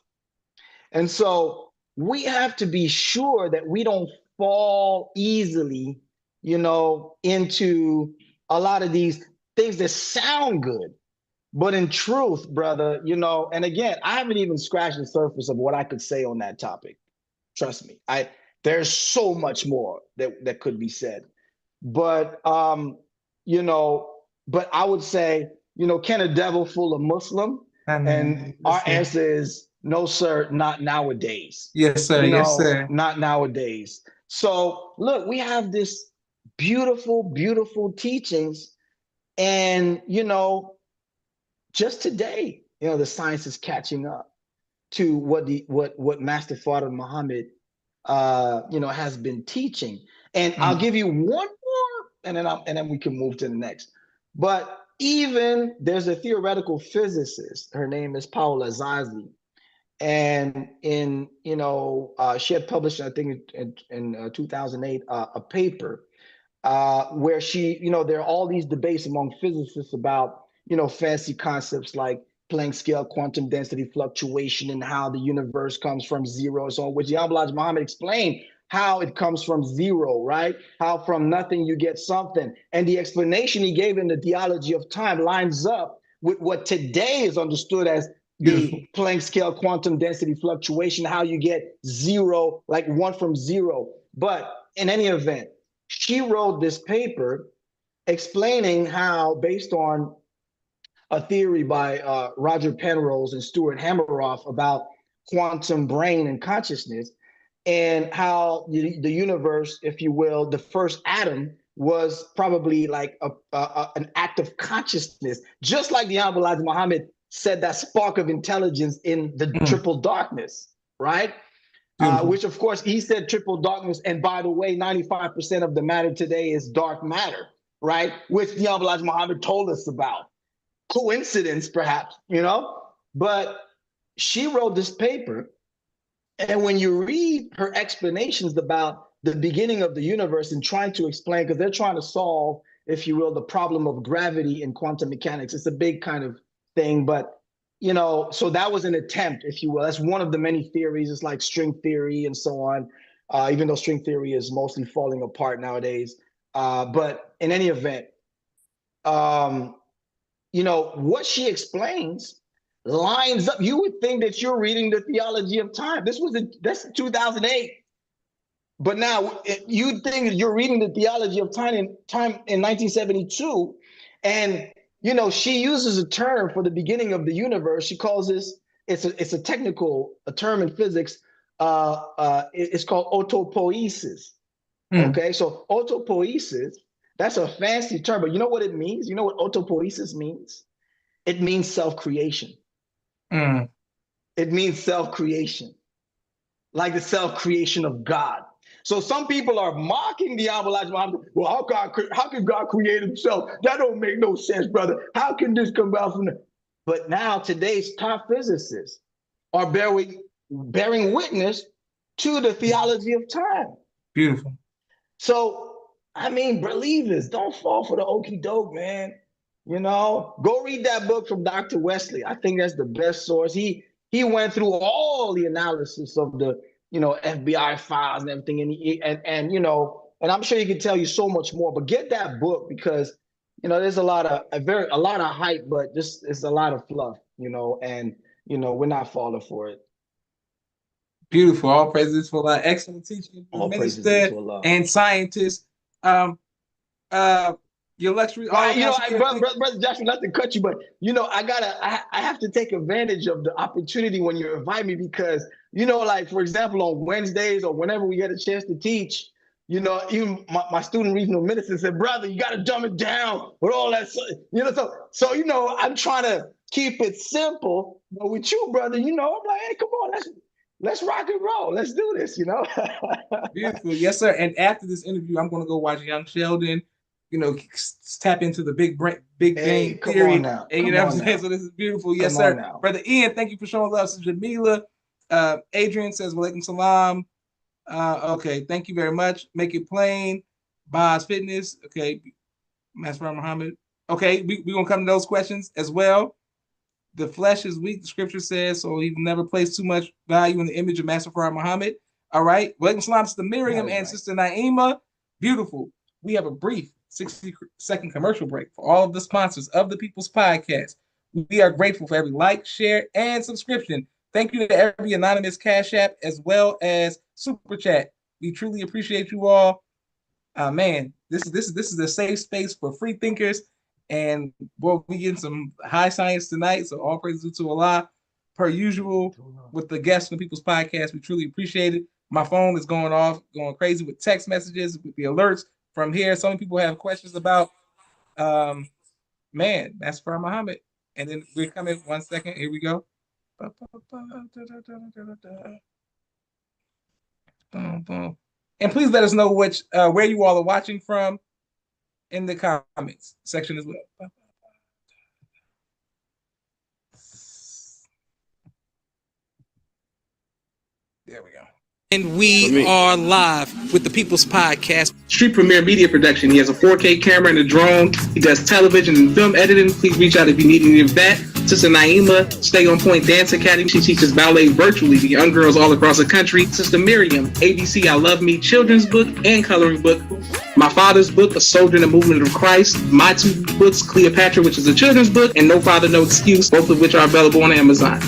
Speaker 2: And so we have to be sure that we don't fall easily into a lot of these things that sound good. But in truth, brother, and again, I haven't even scratched the surface of what I could say on that topic. Trust me. There's so much more that could be said. But you know, but I would say, can a devil fool a Muslim? And our
Speaker 1: Listen.
Speaker 2: answer is no, sir, not nowadays.
Speaker 1: Yes, sir. Yes, sir.
Speaker 2: Not nowadays. So look, we have this beautiful, beautiful teachings, and just today, the science is catching up to what Master Father Muhammad has been teaching. And I'll
Speaker 1: Mm,
Speaker 2: give you one more, and then we can move to the next. But even there's a theoretical physicist. Her name is Paula Zazi, and she had published, I think, in 2008, a paper where there are all these debates among physicists about, fancy concepts like Planck scale, quantum density fluctuation, and how the universe comes from zero, so on, which Yabulaj Muhammad explained how it comes from zero, right? How from nothing you get something. And the explanation he gave in the theology of time lines up with what today is understood as
Speaker 1: beautiful.
Speaker 2: the Planck scale, quantum density fluctuation, how you get zero, like one from zero. But in any event, she wrote this paper explaining how, based on a theory by Roger Penrose and Stuart Hameroff about quantum brain and consciousness, and how the universe, if you will, the first atom was probably like an act of consciousness, just like the Honorable Elijah Muhammad said, that spark of intelligence in the
Speaker 1: Mm,
Speaker 2: triple darkness, right?
Speaker 1: beautiful.
Speaker 2: Which of course he said triple darkness. And by the way, 95% of the matter today is dark matter, right? Which the Honorable Elijah Muhammad told us about. Coincidence, perhaps, But she wrote this paper, and when you read her explanations about the beginning of the universe and trying to explain, because they're trying to solve, if you will, the problem of gravity in quantum mechanics. It's a big kind of thing, but so that was an attempt, if you will. That's one of the many theories. It's like string theory and so on, even though string theory is mostly falling apart nowadays. But in any event, um, what she explains lines up. You would think that you're reading the theology of time. That's 2008. But now you'd think you're reading the theology of time in 1972. And she uses a term for the beginning of the universe. She calls this, it's a technical a term in physics. It's called autopoiesis.
Speaker 1: Mm,
Speaker 2: Okay, so autopoiesis, that's a fancy term, but you know what it means? You know what autopoiesis means? It means self-creation.
Speaker 1: mm,
Speaker 2: It means self-creation, like the self-creation of God. So some people are mocking the Elijah Muhammad. Well, how can God create himself? That don't make no sense, brother. How can this come about from the... But now today's top physicists are bearing witness to the theology of time.
Speaker 1: beautiful.
Speaker 2: So, I mean, believers, don't fall for the okey doke, man. Go read that book from Dr. Wesley. I think that's the best source. He went through all the analysis of the FBI files and everything, and I'm sure he can tell you so much more. But get that book, because there's a lot of hype, but just it's a lot of fluff, and we're not falling for it.
Speaker 1: Beautiful. All praises for excellent teaching,
Speaker 2: All praises be
Speaker 1: minister
Speaker 2: to Allah.
Speaker 1: and scientist. Um, uh, your luxury, all
Speaker 2: Right,
Speaker 1: of Pastor Ian, thank
Speaker 2: brother Joshua, not to cut you, but I have to take advantage of the opportunity when you invite me, because like, for example, on Wednesdays or whenever we get a chance to teach, even my student regional minister said, brother, you got to dumb it down with all that, so I'm trying to keep it simple, but with you, brother, I'm like, hey, come on, let's rock and roll, let's do this.
Speaker 1: beautiful. Yes, sir. And after this interview, I'm going to go watch Young Sheldon, tap into the Big
Speaker 2: Hey,
Speaker 1: Bang
Speaker 2: come on
Speaker 1: Theory.
Speaker 2: now,
Speaker 1: And you
Speaker 2: come
Speaker 1: know what
Speaker 2: on
Speaker 1: I'm saying?
Speaker 2: now,
Speaker 1: So this is beautiful. Yes,
Speaker 2: come on
Speaker 1: sir.
Speaker 2: now.
Speaker 1: Brother Ian, thank you for showing love. So Jamila, Adrian says, Walaikum salam. Okay, thank you very much. Make it plain. Boz Fitness. Okay, Master Muhammad. Okay, we're going to come to those questions as well. The flesh is weak, the scripture says, so he never placed too much value in the image of Master Farah Muhammad. All right. Welcome salam to Miriam
Speaker 2: That is
Speaker 1: and
Speaker 2: right.
Speaker 1: Sister Naima. Beautiful. we have a brief 60-second commercial break for all of the sponsors of the People's Podcast. We are grateful for every like, share, and subscription. Thank you to every anonymous Cash App as well as Super Chat. We truly appreciate you all. Man, this is a safe space for free thinkers, and boy, we getting some high science tonight. So all praises to Allah, per usual with the guests on the People's Podcast. We truly appreciate it. My phone is going off, going crazy with text messages, with the alerts from here. So many people have questions about, um, man, that's for Muhammad. And then we're coming 1 second. Here we go. Boom, boom. And please let us know which where you all are watching from in the comments section as well. There we go. And we are live with the People's Podcast. Street Premiere Media Production. He has a 4K camera and a drone. He does television and film editing. Please reach out if you need any of that. Sister Naima, Stay On Point Dance Academy. She teaches ballet virtually to young girls all across the country. Sister Miriam, ABC I Love Me children's book and coloring book. My father's book, A Soldier in the Movement of Christ. My two books, Cleopatra, which is a children's book, and No Father, No Excuse, both of which are available on Amazon.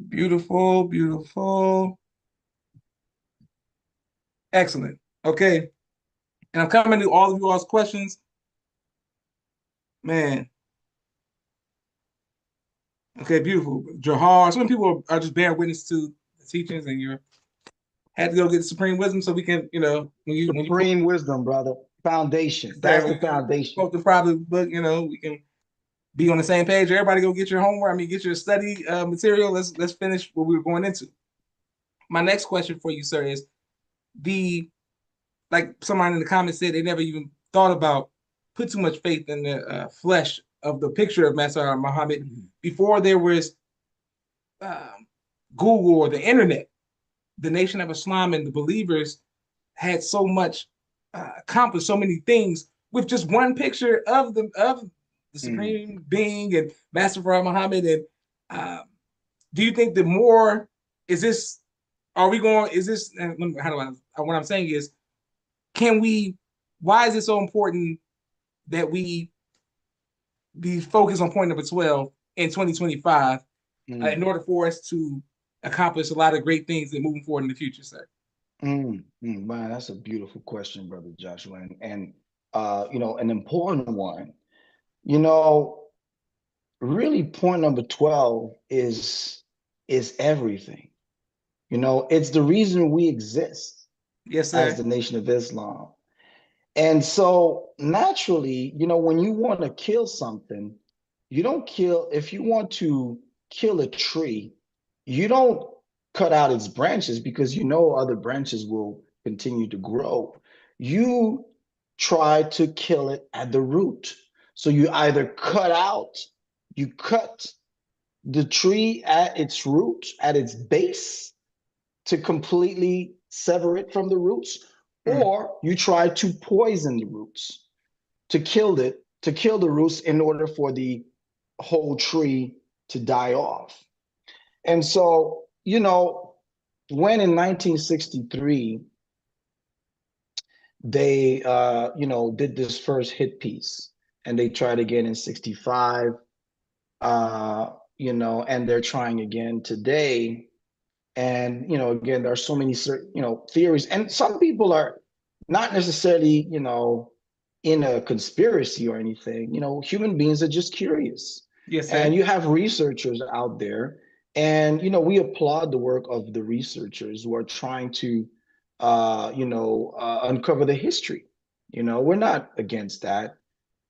Speaker 1: Beautiful, beautiful. Excellent. Okay. And I'm coming to all of you all's questions. Man. Okay, beautiful. Jahar. Some people are just bearing witness to the teachings, and you had to go get the supreme wisdom so we can, when you
Speaker 2: Supreme wisdom, brother. Foundation. That's the foundation.
Speaker 1: quote the prophet book, we can be on the same page. Everybody go get your homework. I mean, get your study material. Let's finish what we were going into. My next question for you, sir, is like somebody in the comments said, they never even thought about put too much faith in the flesh of the picture of Master Muhammad before there was Google or the internet. The Nation of Islam and the believers had so much accomplished so many things with just one picture of the supreme being and Master Muhammad. And do you think that more is this? Are we going? Is this? How do I? What I'm saying is, can we? Why is it so important that we be focused on point number 12 in 2025 in order for us to accomplish a lot of great things and moving forward in the future, sir?
Speaker 2: Man, that's a beautiful question, brother Joshua, and an important one. You know, really, point number 12 is everything. It's the reason we exist
Speaker 1: Yes,
Speaker 2: as
Speaker 1: sir.
Speaker 2: the Nation of Islam. And so naturally, when you want to kill something, you don't kill, if you want to kill a tree, you don't cut out its branches because other branches will continue to grow. You try to kill it at the root. So you cut the tree at its root, at its base, to completely sever it from the roots, or you try to poison the roots to kill the roots in order for the whole tree to die off. And so, when in 1963 they did this first hit piece, and they tried again in 65, and they're trying again today. And again, there are so many theories, and some people are not necessarily in a conspiracy or anything. Human beings are just curious.
Speaker 1: Yes, sir.
Speaker 2: And you have researchers out there, and we applaud the work of the researchers who are trying to uncover the history. We're not against that.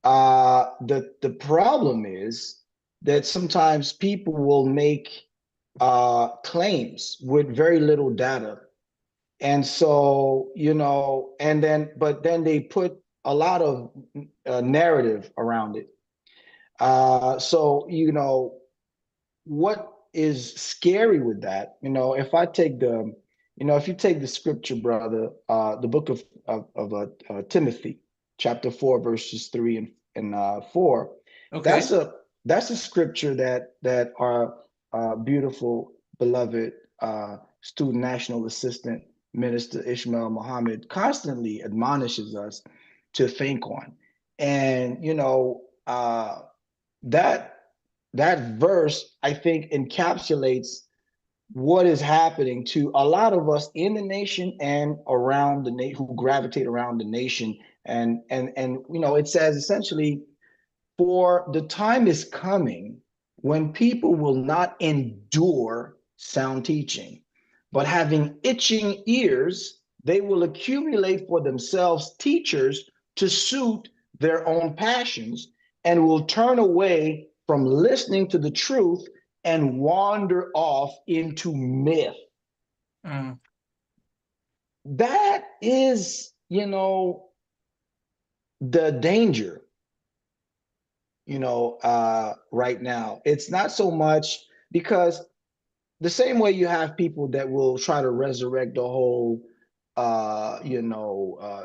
Speaker 2: The problem is that sometimes people will make claims with very little data. And so, but then they put a lot of narrative around it. So, what is scary with that, if you take the scripture, brother, the book of Timothy, chapter 4, verses 3 and 4,
Speaker 1: Okay.
Speaker 2: that's a scripture that our beautiful beloved student national assistant, Minister Ishmael Muhammad, constantly admonishes us to think on. And, that that verse, I think, encapsulates what is happening to a lot of us in the nation and around the nation who gravitate around the nation. And it says essentially, for the time is coming when people will not endure sound teaching, but having itching ears, they will accumulate for themselves teachers to suit their own passions, and will turn away from listening to the truth and wander off into myth.
Speaker 1: Mm.
Speaker 2: That is, the danger, right now. It's not so much because the same way you have people that will try to resurrect the whole,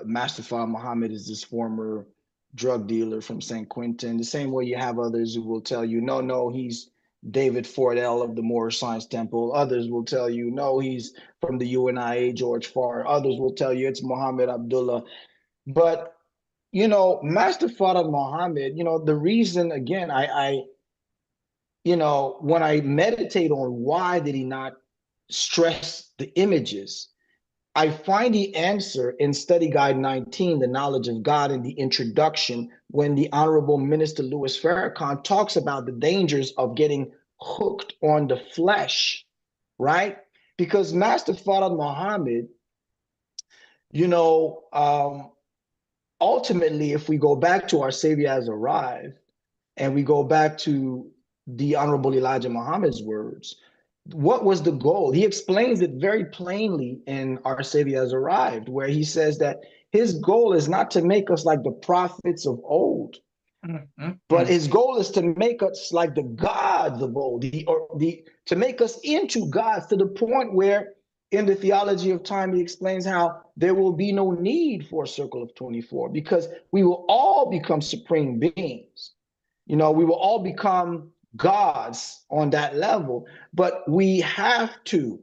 Speaker 2: Mustafa Muhammad is this former drug dealer from St. Quentin. The same way you have others who will tell you, no, no, he's David Fordell of the Moorish Science Temple. Others will tell you, no, he's from the UNIA, George Farr. Others will tell you it's Muhammad Abdullah. But Master Farad Muhammad, the reason again, when I meditate on why did he not stress the images, I find the answer in Study Guide 19, The Knowledge of God, in the introduction, when the Honorable Minister Louis Farrakhan talks about the dangers of getting hooked on the flesh, right? Because Master Farad Muhammad, you know, um, ultimately, if we go back to our Savior has arrived, and we go back to the Honorable Elijah Muhammad's words, what was the goal? He explains it very plainly in Our Savior Has Arrived, where he says that his goal is not to make us like the prophets of old,
Speaker 1: Mm, mm,
Speaker 2: but
Speaker 1: mm.
Speaker 2: his goal is to make us like the gods of old, to make us into gods to the point where in the theology of time, he explains how there will be no need for a circle of 24 because we will all become supreme beings. We will all become gods on that level, but we have to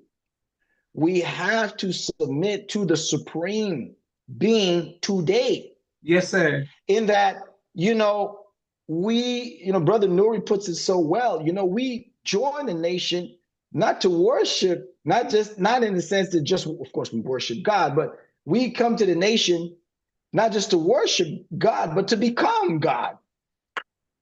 Speaker 2: submit to the supreme being today.
Speaker 1: Yes, sir.
Speaker 2: In that, you know, Brother Nuri puts it so well. We join the nation not to worship, not in the sense that just, of course, we worship God, but we come to the nation not just to worship God, but to become God.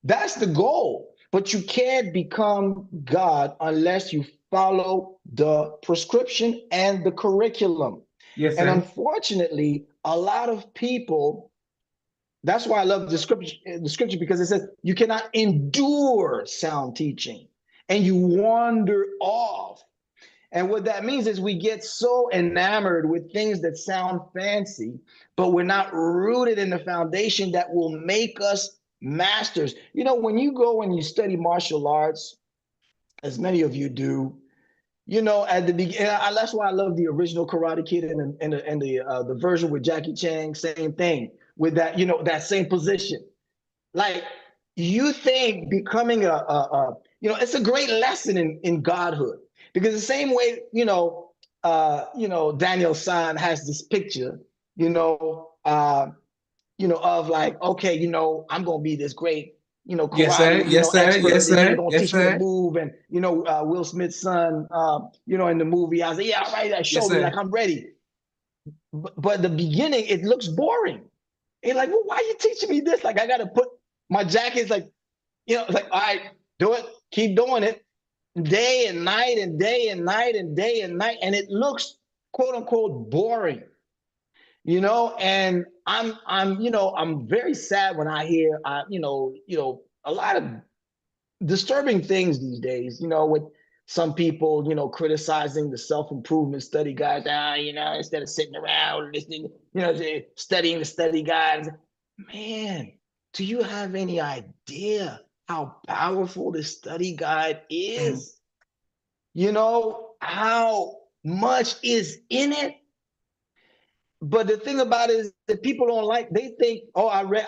Speaker 2: That's the goal. But you can't become God unless you follow the prescription and the curriculum.
Speaker 1: Yes,
Speaker 2: And
Speaker 1: sir.
Speaker 2: unfortunately, a lot of people, that's why I love the scripture because it says you cannot endure sound teaching and you wander off. And what that means is we get so enamored with things that sound fancy, but we're not rooted in the foundation that will make us masters. When you go and you study martial arts, as many of you do, at the beginning, that's why I love the original Karate Kid and the version with Jackie Chan. Same thing with that, that same position. Like you think becoming it's a great lesson in godhood because the same way, Daniel San has this picture, of like, okay, I'm gonna be this great,
Speaker 1: Yes, sir.
Speaker 2: karate,
Speaker 1: Yes, sir.
Speaker 2: expert,
Speaker 1: Yes,
Speaker 2: and you're
Speaker 1: sir.
Speaker 2: gonna
Speaker 1: Yes,
Speaker 2: teach me to
Speaker 1: sir.
Speaker 2: move. And Will Smith's son, in the movie, I was like, yeah, all right,
Speaker 1: Yes,
Speaker 2: show me,
Speaker 1: sir.
Speaker 2: like I'm ready. But the beginning, it looks boring. And like, well, why are you teaching me this? Like, I gotta put my jacket's like, it's like, all right, do it, keep doing it, day and night and day and night and day and night, and it looks quote unquote boring, And I'm very sad when I hear, a lot of disturbing things these days, with some people, criticizing the self-improvement study guides. Instead of sitting around listening, studying the study guides. Man, do you have any idea how powerful this study guide
Speaker 1: Mm.
Speaker 2: is? How much is in it? but the thing about it is that people don't like. They think, oh, I read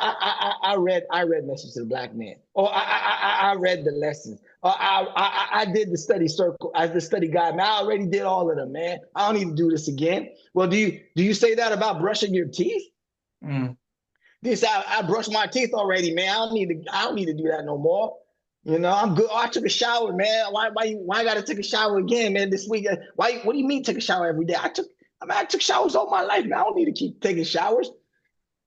Speaker 2: Message to the Black Man. Or I read the lessons. Or I did the study circle as the study guide. Man, I already did all of them, man. I don't need to do this again. Well, do you say that about brushing your teeth?
Speaker 1: Mm.
Speaker 2: This I brushed my teeth already, man. I don't need to do that no more. I'm good. Oh, I took a shower, man. Why I gotta take a shower again, man, this week? Why what do you mean take a shower every day? I took showers all my life, man. I don't need to keep taking showers.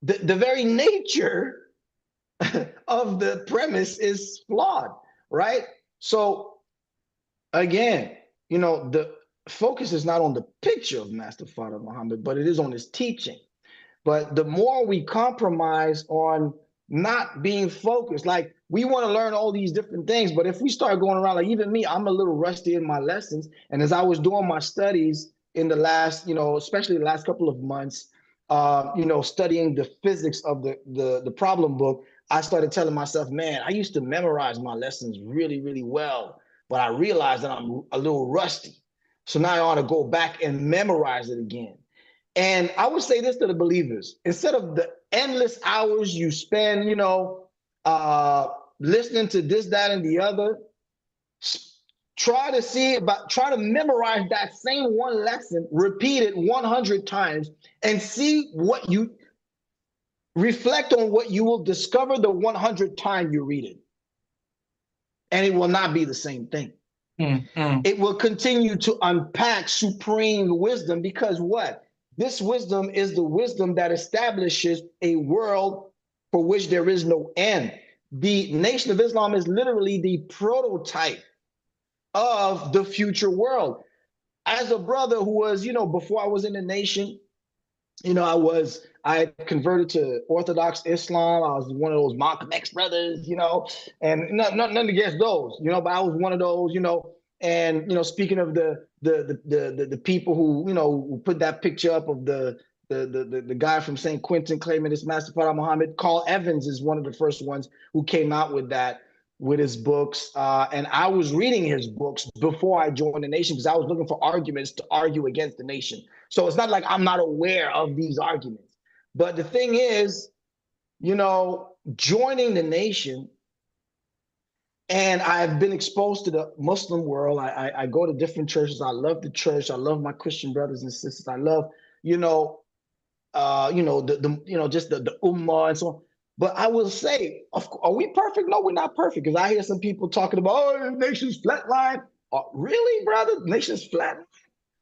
Speaker 2: The very nature of the premise is flawed, right? So again, the focus is not on the picture of Master Father Muhammad, but it is on his teaching. But the more we compromise on not being focused, like we want to learn all these different things, but if we start going around, like even me, I'm a little rusty in my lessons. And as I was doing my studies in the last, especially the last couple of months, studying the physics of the problem book, I started telling myself, man, I used to memorize my lessons really, really well, but I realized that I'm a little rusty. So now I ought to go back and memorize it again. And I would say this to the believers: instead of the endless hours you spend, uh, listening to this, that, and the other, try to memorize that same one lesson, repeat it 100 times, and see what you reflect on what you will discover the 100th time you read it. And it will not be the same thing.
Speaker 1: Mm. Mm.
Speaker 2: It will continue to unpack supreme wisdom because what? This wisdom is the wisdom that establishes a world for which there is no end. The Nation of Islam is literally the prototype of the future world. As a brother who was, before I was in the nation, I had converted to Orthodox Islam. I was one of those Malcolm X brothers, and nothing against those, but I was one of those, and speaking of the people who put that picture up of the guy from St. Quentin claiming it's Master Farah Muhammad. Carl Evans is one of the first ones who came out with that, with his books. And I was reading his books before I joined the nation because I was looking for arguments to argue against the nation. So it's not like I'm not aware of these arguments. But the thing is, joining the nation, and I've been exposed to the Muslim world. I go to different churches. I love the church. I love my Christian brothers and sisters. I love, just the ummah and so on. But I will say, are we perfect? No, we're not perfect. Because I hear some people talking about, oh, the nation's flatline. Really, brother? The nation's flat.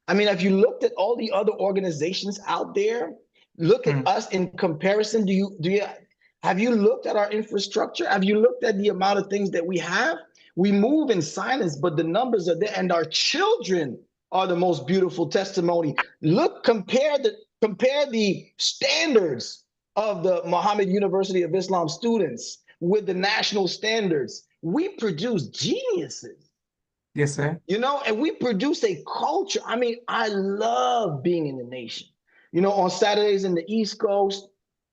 Speaker 2: I mean, if you looked at all the other organizations out there, look at
Speaker 1: Mm.
Speaker 2: us in comparison. Do you have you looked at our infrastructure? Have you looked at the amount of things that we have? We move in silence, but the numbers are there, and our children are the most beautiful testimony. Compare the standards of the Muhammad University of Islam students with the national standards. We produce geniuses.
Speaker 1: Yes, sir.
Speaker 2: And we produce a culture. I mean, I love being in the nation. On Saturdays in the East Coast,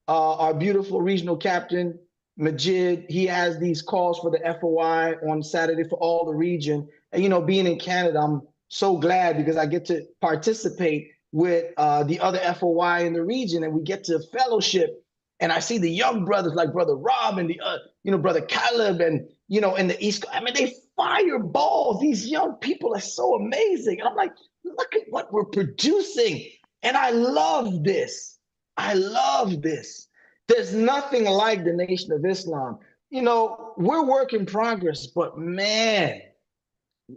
Speaker 2: our beautiful regional captain, Majid, he has these calls for the FOI on Saturday for all the region. And, being in Canada, I'm so glad because I get to participate with the other FOI in the region, and we get to fellowship. And I see the young brothers like Brother Rob and the, Brother Caleb and, in the East. I mean, they fireballs. These young people are so amazing. And I'm like, look at what we're producing. And I love this. I love this. There's nothing like the Nation of Islam. We're work in progress, but man,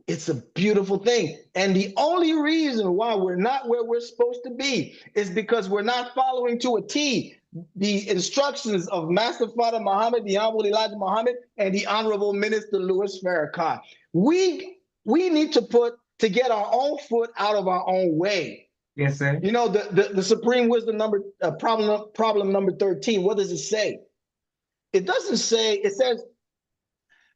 Speaker 2: it's a beautiful thing. And the only reason why we're not where we're supposed to be is because we're not following to a T the instructions of Master Father Muhammad, the Honorable Elijah Muhammad, and the Honorable Minister Louis Farrakhan. We need to get our own foot out of our own way.
Speaker 1: Yes, sir.
Speaker 2: The supreme wisdom problem number 13. What does it say? It doesn't say. It says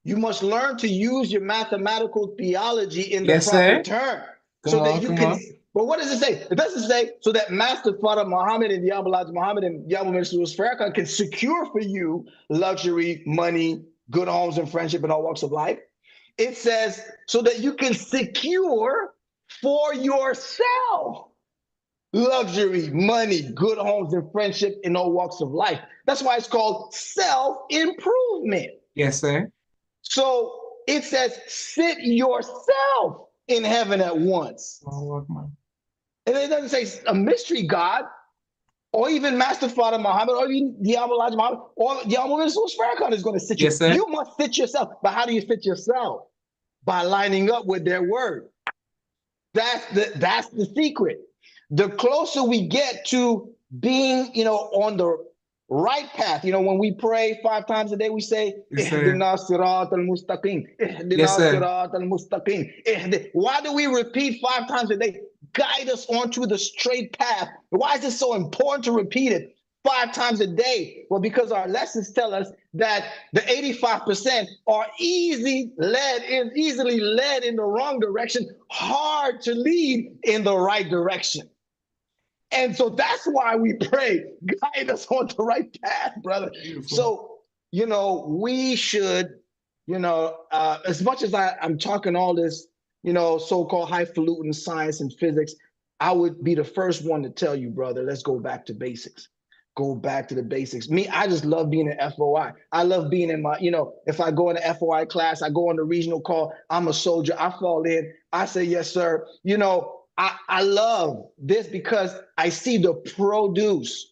Speaker 2: you must learn to use your mathematical theology in the
Speaker 1: Yes,
Speaker 2: proper
Speaker 1: sir.
Speaker 2: term
Speaker 1: Come
Speaker 2: so that
Speaker 1: on,
Speaker 2: you
Speaker 1: come
Speaker 2: can.
Speaker 1: on.
Speaker 2: But what does it say? It doesn't say so that Master Father Muhammad and Yahweh Muhammad and Yahweh Minister Farrakhan can secure for you luxury, money, good homes, and friendship in all walks of life. It says so that you can secure for yourself. luxury, money, good homes, and friendship in all walks of life. That's why it's called self-improvement.
Speaker 1: Yes, sir.
Speaker 2: So it says, sit yourself in heaven at once.
Speaker 1: Oh, my.
Speaker 2: And it doesn't say a mystery God, or even Master Father Muhammad, or even Diabolaj Muhammad, or Yahweh Farrakhan is going to sit you.
Speaker 1: Yes, sir.
Speaker 2: You must fit yourself. But how do you fit yourself? By lining up with their word. That's the secret. The closer we get to being, on the right path, when we pray 5 times a day, we say,
Speaker 1: Yes, sir.
Speaker 2: Ihdina sirat al-mustaqim,
Speaker 1: Yes,
Speaker 2: Ihdina
Speaker 1: sir.
Speaker 2: sirat al-mustaqim. Why do we repeat 5 times a day? Guide us onto the straight path. Why is it so important to repeat it 5 times a day? Well, because our lessons tell us that the 85% are easily led in the wrong direction, hard to lead in the right direction. And so that's why we pray, guide us on the right path, brother.
Speaker 1: Beautiful.
Speaker 2: So, we should, as much as I'm talking all this, so-called highfalutin science and physics, I would be the first one to tell you, brother, let's go back to basics. Go back to the basics. Me, I just love being an FOI. I love being in my, if I go in an FOI class, I go on the regional call, I'm a soldier, I fall in, I say, yes, sir. I love this because I see the produce.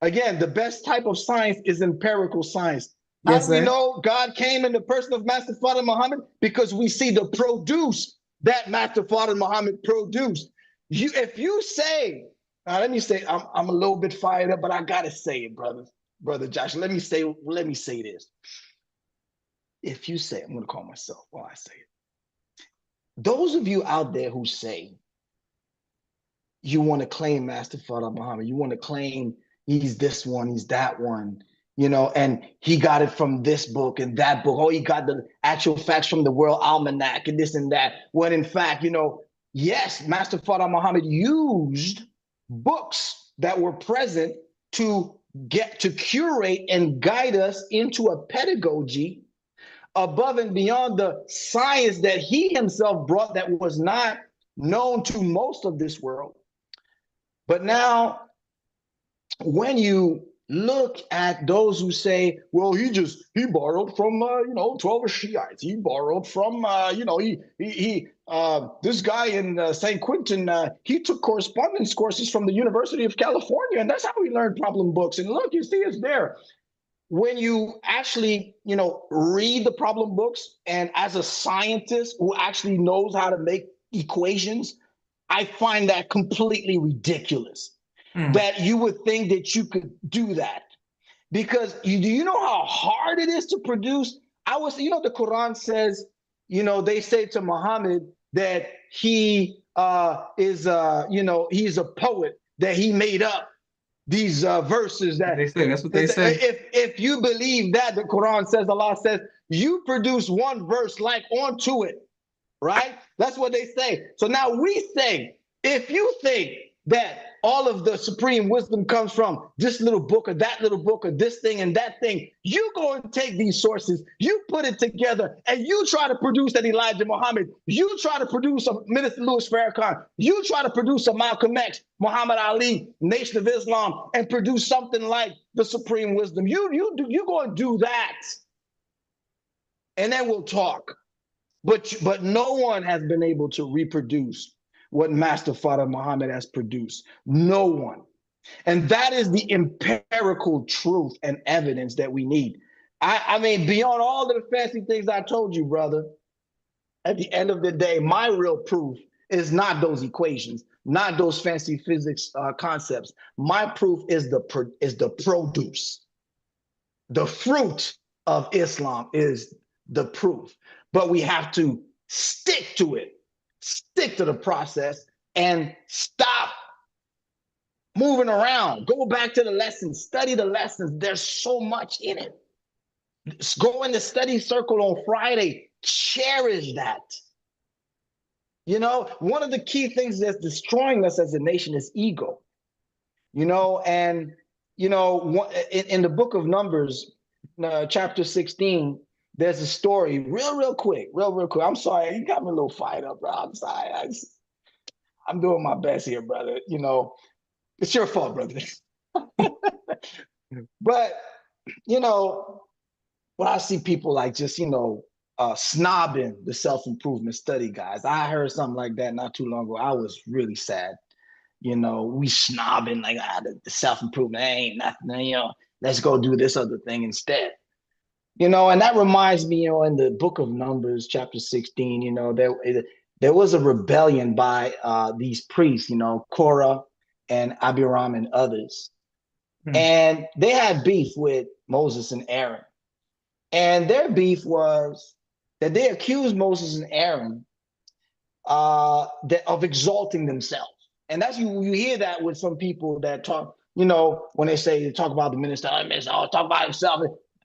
Speaker 2: Again, the best type of science is empirical science. How
Speaker 1: Yes,
Speaker 2: do we
Speaker 1: sir.
Speaker 2: know God came in the person of Master Father Muhammad? Because we see the produce that Master Father Muhammad produced. If you say, now let me say, I'm a little bit fired up, but I gotta say it, brother Josh. Let me say this. If you say, I'm gonna call myself while I say it. Those of you out there who say you want to claim Master Father Muhammad. You want to claim he's this one, he's that one, and he got it from this book and that book. Oh, he got the actual facts from the World Almanac and this and that. When in fact, yes, Master Father Muhammad used books that were present to get to curate and guide us into a pedagogy above and beyond the science that he himself brought that was not known to most of this world. But now, when you look at those who say, well, he borrowed from 12 Shiites. He borrowed from this guy in St. Quentin. He took correspondence courses from the University of California, and that's how he learned problem books. And look, you see, it's there. When you actually read the problem books, and as a scientist who actually knows how to make equations, I find that completely ridiculous.
Speaker 1: Mm.
Speaker 2: That you would think that you could do that, because do you know how hard it is to produce? The Quran says, they say to Muhammad that he he's a poet, that he made up these verses. That
Speaker 1: They say that's what they say.
Speaker 2: if you believe that, the Quran says, Allah says, you produce one verse like onto it, right? That's what they say. So now we say, if you think that all of the supreme wisdom comes from this little book or that little book or this thing and that thing, you go and take these sources, you put it together, and you try to produce an Elijah Muhammad, you try to produce a Minister Louis Farrakhan, you try to produce a Malcolm X, Muhammad Ali, Nation of Islam, and produce something like the supreme wisdom. You go and do that, and then we'll talk. But no one has been able to reproduce what Master Father Muhammad has produced. No one. And that is the empirical truth and evidence that we need. I mean, beyond all of the fancy things I told you, brother, at the end of the day, my real proof is not those equations, not those fancy physics concepts. My proof is the produce. The fruit of Islam is the proof. But we have to stick to it, stick to the process, and stop moving around. Go back to the lessons, study the lessons. There's so much in it. Go in the study circle on Friday. Cherish that. One of the key things that's destroying us as a nation is ego. And in the book of Numbers, chapter 16, there's a story, real quick. I'm sorry, you got me a little fired up, bro. I'm sorry. I'm doing my best here, brother. You know, it's your fault, brother. But you know, when I see people like just snobbing the self improvement study guys, I heard something like that not too long ago. I was really sad. You know, we snobbing like the self improvement ain't nothing. You know, let's go do this other thing instead. You know, and that reminds me, you know, in the book of Numbers, chapter 16, you know, there was a rebellion by these priests, you know, Korah and Abiram and others.
Speaker 1: Mm.
Speaker 2: And they had beef with Moses and Aaron. And their beef was that they accused Moses and Aaron of exalting themselves. And that's you hear that with some people that talk, you know, when they talk about the minister, oh, talk about himself.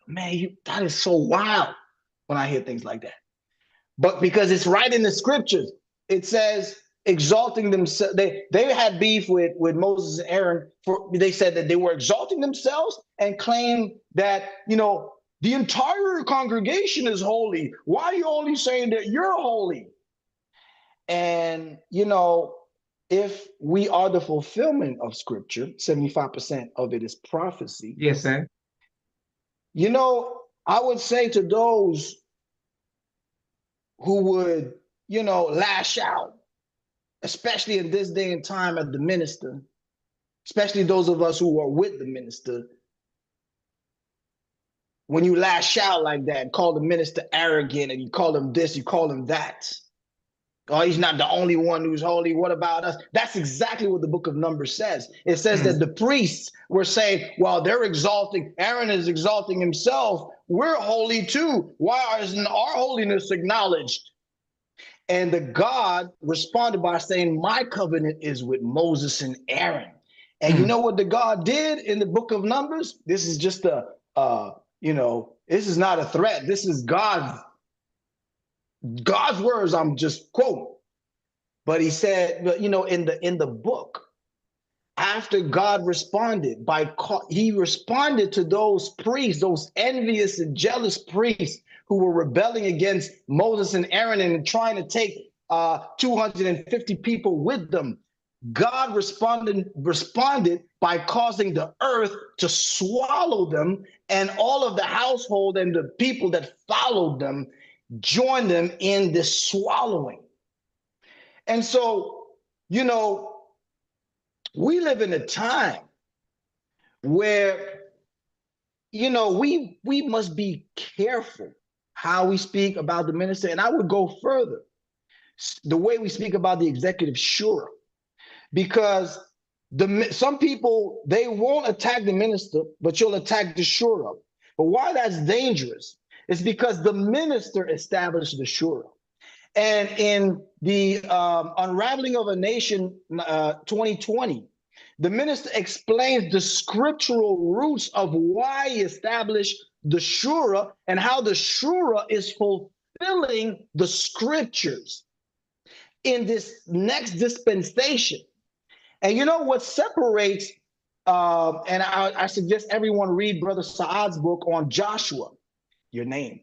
Speaker 2: Man, that is so wild when I hear things like that. But because it's right in the scriptures, it says exalting themselves. They had beef with Moses and Aaron. They said that they were exalting themselves and claimed that, you know, the entire congregation is holy. Why are you only saying that you're holy? And, you know, if we are the fulfillment of scripture, 75% of it is prophecy.
Speaker 1: Yes, sir.
Speaker 2: You know, I would say to those who would, you know, lash out, especially in this day and time at the minister, especially those of us who are with the minister, when you lash out like that, call the minister arrogant and you call him this, you call him that. Oh, he's not the only one who's holy. What about us? That's exactly what the book of Numbers says. It says that the priests were saying, well, they're exalting, Aaron is exalting himself. We're holy too. Why isn't our holiness acknowledged? And the God responded by saying, my covenant is with Moses and Aaron. And you know what the God did in the book of Numbers? This is just this is not a threat. This is God's words. I'm just quoting. But he said, you know, in the book, after God responded he responded to those priests, those envious and jealous priests who were rebelling against Moses and Aaron and trying to take 250 people with them. God responded by causing the earth to swallow them, and all of the household and the people that followed them joined them in this swallowing. And so, you know, we live in a time where, you know, we must be careful how we speak about the minister. And I would go further, the way we speak about the executive shura, because some people, they won't attack the minister, but you'll attack the shura. But why that's dangerous is because the minister established the shura. And in the Unraveling of a Nation 2020, the minister explains the scriptural roots of why he established the shura and how the shura is fulfilling the scriptures in this next dispensation. And you know what separates, and I suggest everyone read Brother Saad's book on Joshua, your name.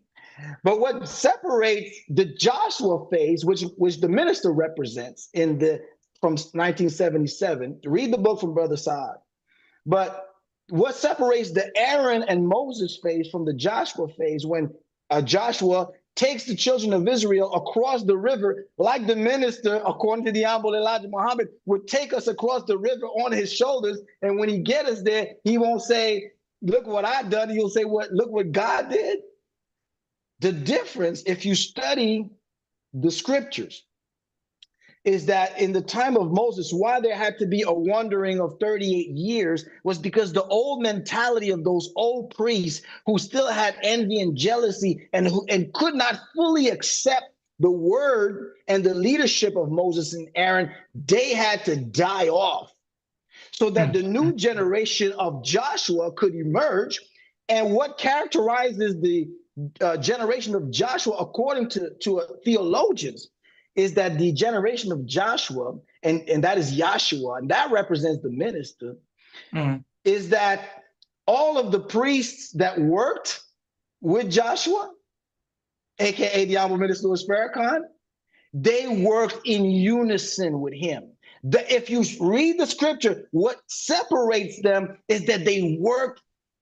Speaker 2: But what separates the Joshua phase, which the minister represents from 1977, read the book from Brother Saad. But what separates the Aaron and Moses phase from the Joshua phase, when Joshua takes the children of Israel across the river, like the minister, according to the Honorable Elijah Muhammad, would take us across the river on his shoulders. And when he get us there, he won't say, look what I done. He'll say, look what God did. The difference, if you study the scriptures, is that in the time of Moses, why there had to be a wandering of 38 years was because the old mentality of those old priests who still had envy and jealousy and could not fully accept the word and the leadership of Moses and Aaron, they had to die off so that the new generation of Joshua could emerge. And what characterizes the generation of Joshua, according to theologians, is that the generation of Joshua, and that is Yahshua, and that represents the minister, is that all of the priests that worked with Joshua, aka the Honorable Minister Farrakhan, they worked in unison with him. If you read the scripture, what separates them is that they work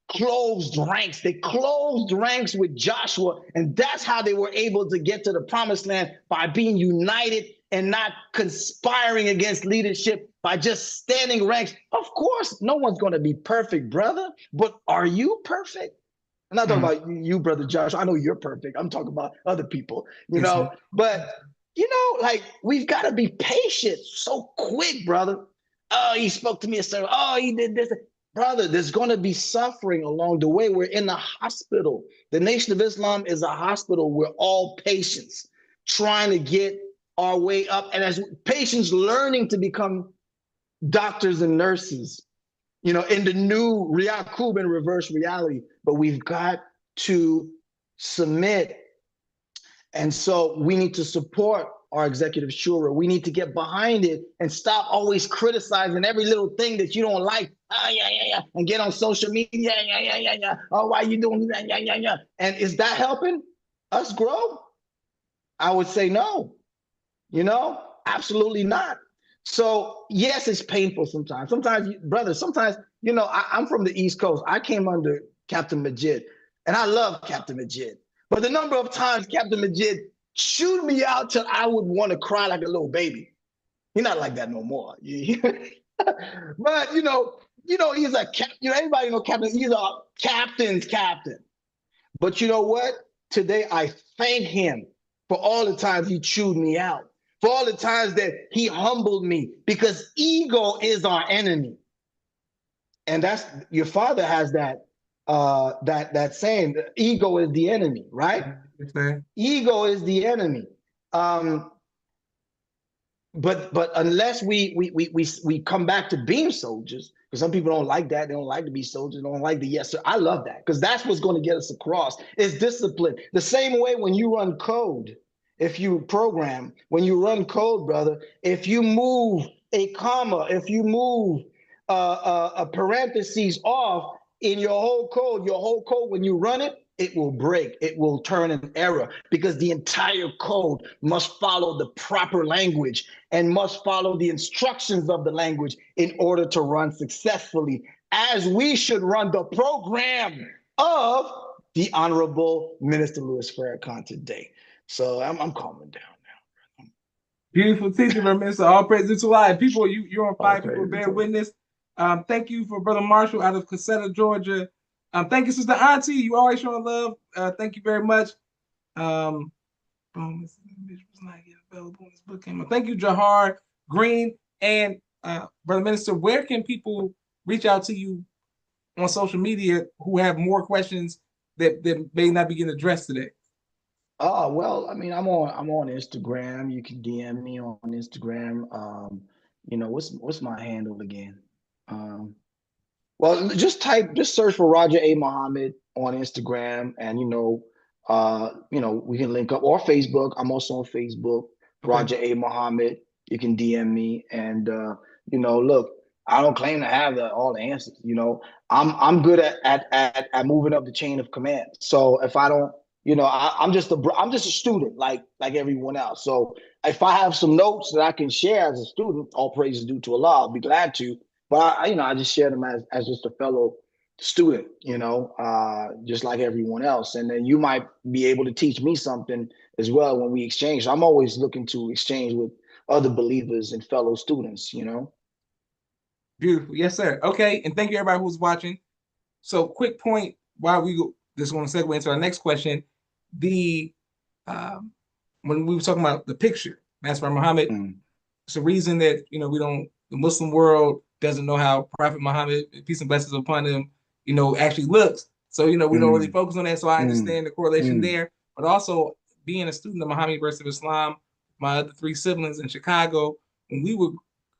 Speaker 2: closed ranks. They closed ranks with Joshua, and that's how they were able to get to the promised land, by being united and not conspiring against leadership, by just standing ranks. Of course, no one's going to be perfect, brother, but are you perfect? I'm not talking
Speaker 1: Mm.
Speaker 2: about you, brother Josh. I know you're perfect. I'm talking about other people,
Speaker 1: Yes, sir.
Speaker 2: but like, we've got to be patient so quick, brother. Oh, he spoke to me a certain, oh, he did this. Brother, there's going to be suffering along the way. We're in a hospital. The Nation of Islam is a hospital. We're all patients trying to get our way up. And as patients learning to become doctors and nurses, in the new Riyakub and reverse reality. But we've got to submit. And so we need to support our executive shura. We need to get behind it and stop always criticizing every little thing that you don't like. Oh, yeah, yeah, yeah. And get on social media. Yeah, yeah, yeah, yeah. Oh, why are you doing that? Yeah, yeah, yeah. And is that helping us grow? I would say no. Absolutely not. So yes, it's painful sometimes. Sometimes, brother, sometimes, I'm from the East Coast. I came under Captain Majid, and I love Captain Majid. But the number of times Captain Majid chewed me out till I would want to cry like a little baby. He's not like that no more. But he's a everybody know Captain. He's a captain's captain. But you know what? Today I thank him for all the times he chewed me out, for all the times that he humbled me, because ego is our enemy. And that's, your father has that saying, ego is the enemy, right?
Speaker 1: Yes, sir.
Speaker 2: Ego is the enemy. But unless we come back to being soldiers, because some people don't like that. They don't like to be soldiers. They don't like the yes sir. I love that, because that's what's going to get us across. Is discipline. The same way when you run code, if you program, when you run code, brother, if you move a comma, if you move a parentheses off in your whole code, when you run it, it will break. It will turn an error, because the entire code must follow the proper language and must follow the instructions of the language in order to run successfully, as we should run the program of the Honorable Minister Louis Farrakhan today. So I'm calming down now.
Speaker 1: Beautiful teaching, Brother Minister. All praise to life. People, you're on
Speaker 2: All
Speaker 1: fire. People,
Speaker 2: praise
Speaker 1: bear
Speaker 2: to God.
Speaker 1: witness. Thank you for Brother Marshall out of Casetta, Georgia. Thank you, Sister Auntie. You always showing love. Thank you very much. This was not yet available when this book came out. Thank you, Jahar Green. And Brother Minister, where can people reach out to you on social media who have more questions that may not be getting addressed today?
Speaker 2: Oh, well, I mean, I'm on Instagram. You can DM me on Instagram. What's my handle again? Um, Well, just search for Roger A. Muhammad on Instagram, and we can link up, or Facebook. I'm also on Facebook,
Speaker 1: Okay.
Speaker 2: Roger A. Muhammad. You can DM me, and look, I don't claim to have all the answers. I'm good at moving up the chain of command. So if I don't, I'm just a student, like everyone else. So if I have some notes that I can share as a student, all praise is due to Allah. I'll be glad to. But I just share them as just a fellow student, just like everyone else. And then you might be able to teach me something as well when we exchange. So I'm always looking to exchange with other believers and fellow students.
Speaker 1: Beautiful. Yes, sir. Okay. And thank you, everybody who's watching. So, quick point while we go, this want to segue into our next question. The when we were talking about the picture, Master Muhammad,
Speaker 2: Mm,
Speaker 1: it's a reason that we don't, the Muslim world doesn't know how Prophet Muhammad, peace and blessings upon him, actually looks. So, we don't really
Speaker 2: mm,
Speaker 1: focus on that. So I
Speaker 2: mm,
Speaker 1: understand the correlation
Speaker 2: mm.
Speaker 1: there. But also being a student of Muhammad University of Islam, my other three siblings in Chicago, when we were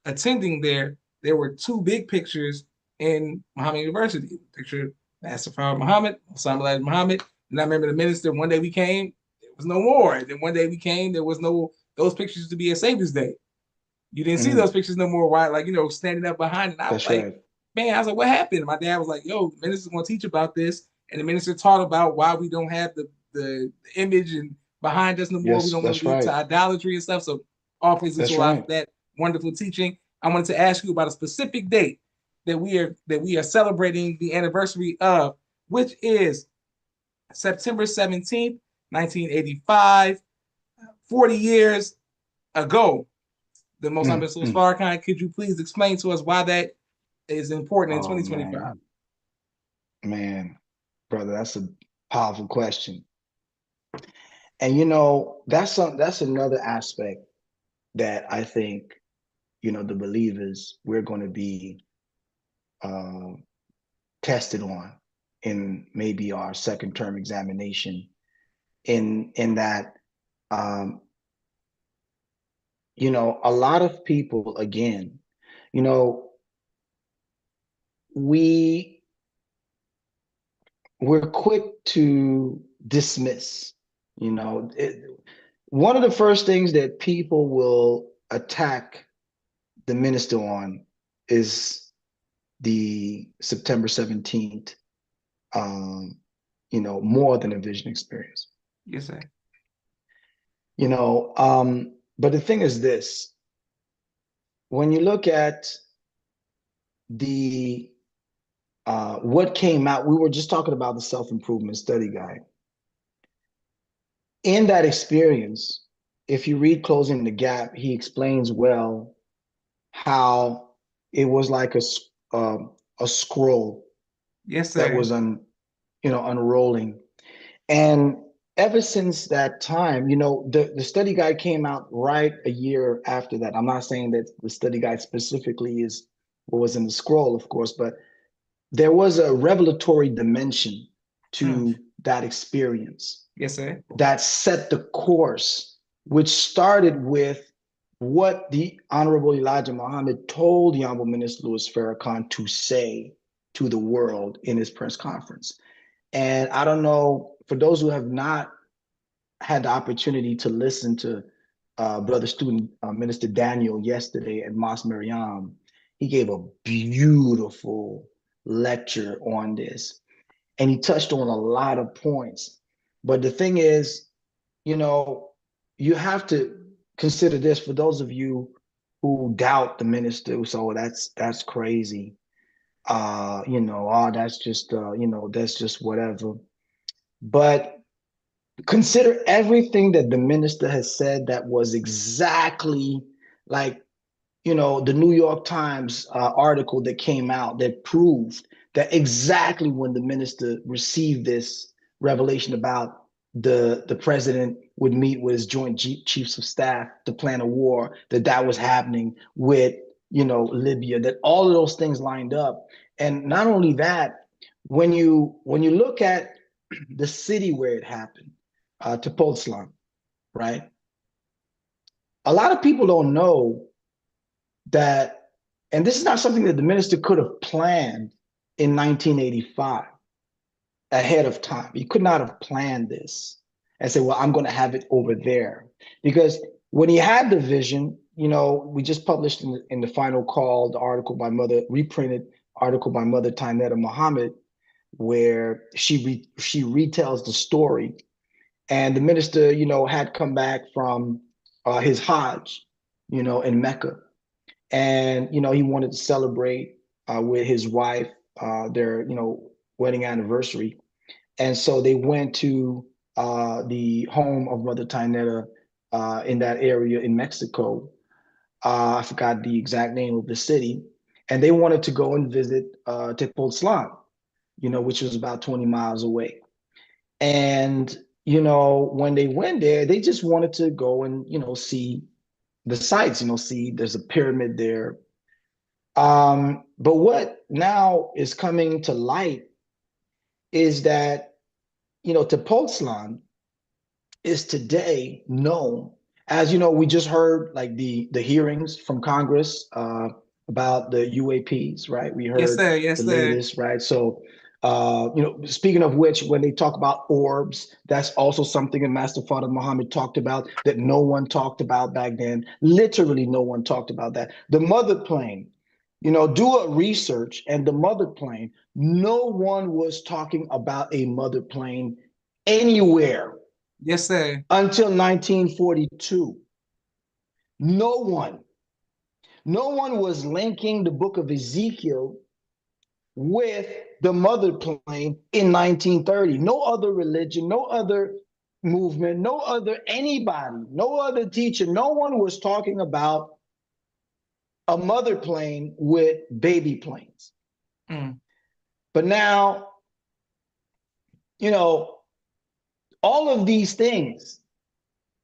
Speaker 1: attending there were two big pictures in Muhammad University. Picture Master Farrakhan Muhammad, Osama Muhammad. And I remember the minister, one day we came, there was no more. Then one day we came, there was no those pictures to be a Savior's Day. You didn't see
Speaker 2: Mm.
Speaker 1: those pictures no more, right? Like, standing up behind it. And I was
Speaker 2: That's
Speaker 1: like,
Speaker 2: right.
Speaker 1: man, I was like, what happened? And my dad was like, yo, the minister's gonna teach about this. And the minister taught about why we don't have the image and behind us no more. We
Speaker 2: Yes,
Speaker 1: don't want
Speaker 2: that's
Speaker 1: to lead to
Speaker 2: right.
Speaker 1: idolatry and stuff. So all praise to
Speaker 2: That's
Speaker 1: Allah for
Speaker 2: right.
Speaker 1: that wonderful teaching. I wanted to ask you about a specific date that we are celebrating the anniversary of, which is September 17th, 1985, 40 years ago. The most
Speaker 2: Mm,
Speaker 1: ambitious
Speaker 2: mm.
Speaker 1: Farrakhan, could you please explain to us why that is important in
Speaker 2: Oh
Speaker 1: 2025?
Speaker 2: man, brother, that's a powerful question. And that's another aspect that I think, the believers we're going to be uh, tested on in maybe our second term examination. In that, um, a lot of people, again, you know, we we're quick to dismiss. One of the first things that people will attack the minister on is the September 17th, um, more than a vision experience.
Speaker 1: Yes, sir.
Speaker 2: But the thing is this: when you look at the what came out, we were just talking about the self-improvement study guide. In that experience, if you read Closing the Gap, he explains well how it was like a scroll
Speaker 1: Yes,
Speaker 2: that
Speaker 1: sir.
Speaker 2: was unrolling. And ever since that time, the study guide came out right a year after that. I'm not saying that the study guide specifically is what was in the scroll, of course, but there was a revelatory dimension
Speaker 1: Mm.
Speaker 2: to that experience
Speaker 1: Yes, sir.
Speaker 2: that set the course, which started with what the Honorable Elijah Muhammad told the Honorable Minister Louis Farrakhan to say to the world in his press conference. And I don't know, for those who have not had the opportunity to listen to brother student Minister Daniel yesterday at Mos Mariam, he gave a beautiful lecture on this, and he touched on a lot of points. But the thing is, you know, you have to consider this for those of you who doubt the minister. So that's crazy. That's just that's just whatever. But consider everything that the minister has said that was exactly like the New York Times article that came out that proved that exactly when the minister received this revelation about the president would meet with his joint chiefs of staff to plan a war, that was happening with Libya, that all of those things lined up. And not only that, when you look at the city where it happened, Tepoztlan, right? A lot of people don't know that, and this is not something that the minister could have planned in 1985 ahead of time. He could not have planned this and say, well, I'm going to have it over there. Because when he had the vision, we just published in the final call, the article by reprinted article by Mother Tynetta Muhammad, where she retells the story. And the minister, had come back from his Hajj, in Mecca, and he wanted to celebrate with his wife their wedding anniversary, and so they went to the home of Mother Tynetta in that area in Mexico. I forgot the exact name of the city, and they wanted to go and visit Tepoztlan, which was about 20 miles away. And when they went there, they just wanted to go and see the sights. See there's a pyramid there. But what now is coming to light is that, Tepoztlan is today known as, we just heard like the hearings from Congress about the UAPs, right? We
Speaker 1: Yes,
Speaker 2: heard
Speaker 1: sir.
Speaker 2: the
Speaker 1: Yes, sir.
Speaker 2: latest, right? So, speaking of which, when they talk about orbs, that's also something that Master Father Muhammad talked about that no one talked about back then. Literally, no one talked about that. The mother plane, do a research, and the mother plane, no one was talking about a mother plane anywhere
Speaker 1: Yes, sir.
Speaker 2: until 1942. No one. No one was linking the book of Ezekiel with the mother plane in 1930. No other religion, no other movement, no other anybody, no other teacher, no one was talking about a mother plane with baby planes.
Speaker 1: Mm.
Speaker 2: But now, you know, all of these things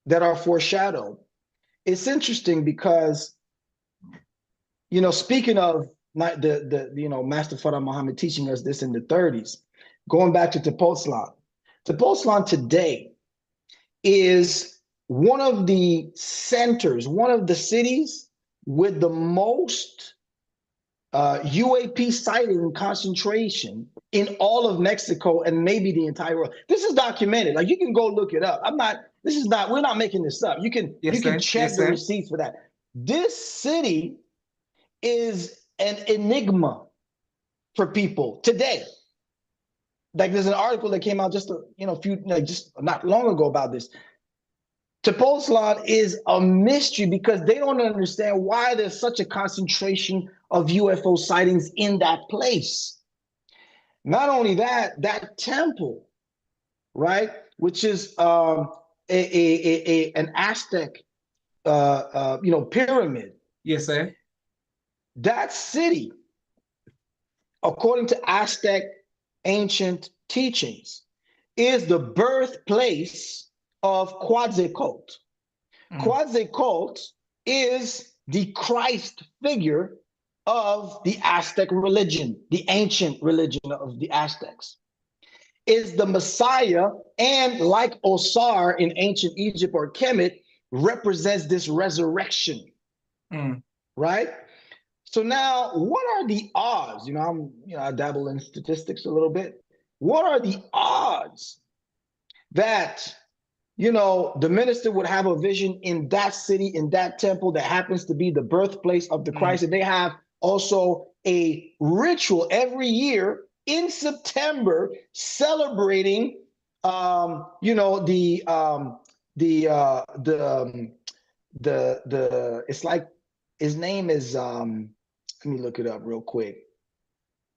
Speaker 2: that are foreshadowed, it's interesting because, speaking of not Master Farah Muhammad teaching us this in the 30s, going back to Tepoztlan. Tepoztlan today is one of the centers, one of the cities with the most UAP sighting concentration in all of Mexico and maybe the entire world. This is documented. Like, you can go look it up. We're not making this up. You
Speaker 1: Yes,
Speaker 2: can
Speaker 1: sir.
Speaker 2: check
Speaker 1: Yes,
Speaker 2: the
Speaker 1: sir.
Speaker 2: receipts for that. This city is an enigma for people today. Like, there's an article that came out just just not long ago about this. Tepoztlan is a mystery because they don't understand why there's such a concentration of UFO sightings in that place. Not only that, that temple, right, which is an Aztec, pyramid.
Speaker 1: Yes, sir.
Speaker 2: That city, according to Aztec ancient teachings, is the birthplace of Quetzalcoatl.
Speaker 1: Mm.
Speaker 2: Quetzalcoatl is the Christ figure of the Aztec religion, the ancient religion of the Aztecs. Is the Messiah, and like Osar in ancient Egypt or Kemet, represents this resurrection,
Speaker 1: Mm.
Speaker 2: right? So now, what are the odds? I dabble in statistics a little bit. What are the odds that the minister would have a vision in that city, in that temple that happens to be the birthplace of the
Speaker 1: Mm.
Speaker 2: Christ? And they have also a ritual every year in September celebrating, it's like, his name is, let me look it up real quick.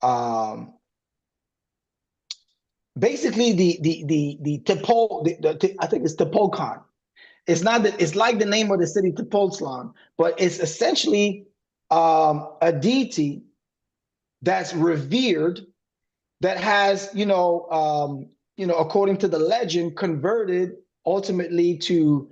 Speaker 2: Um, Basically the Tepo, I think it's Tepolcon. It's not that it's like the name of the city Tepoztlan, but it's essentially a deity that's revered, that has, according to the legend, converted ultimately to,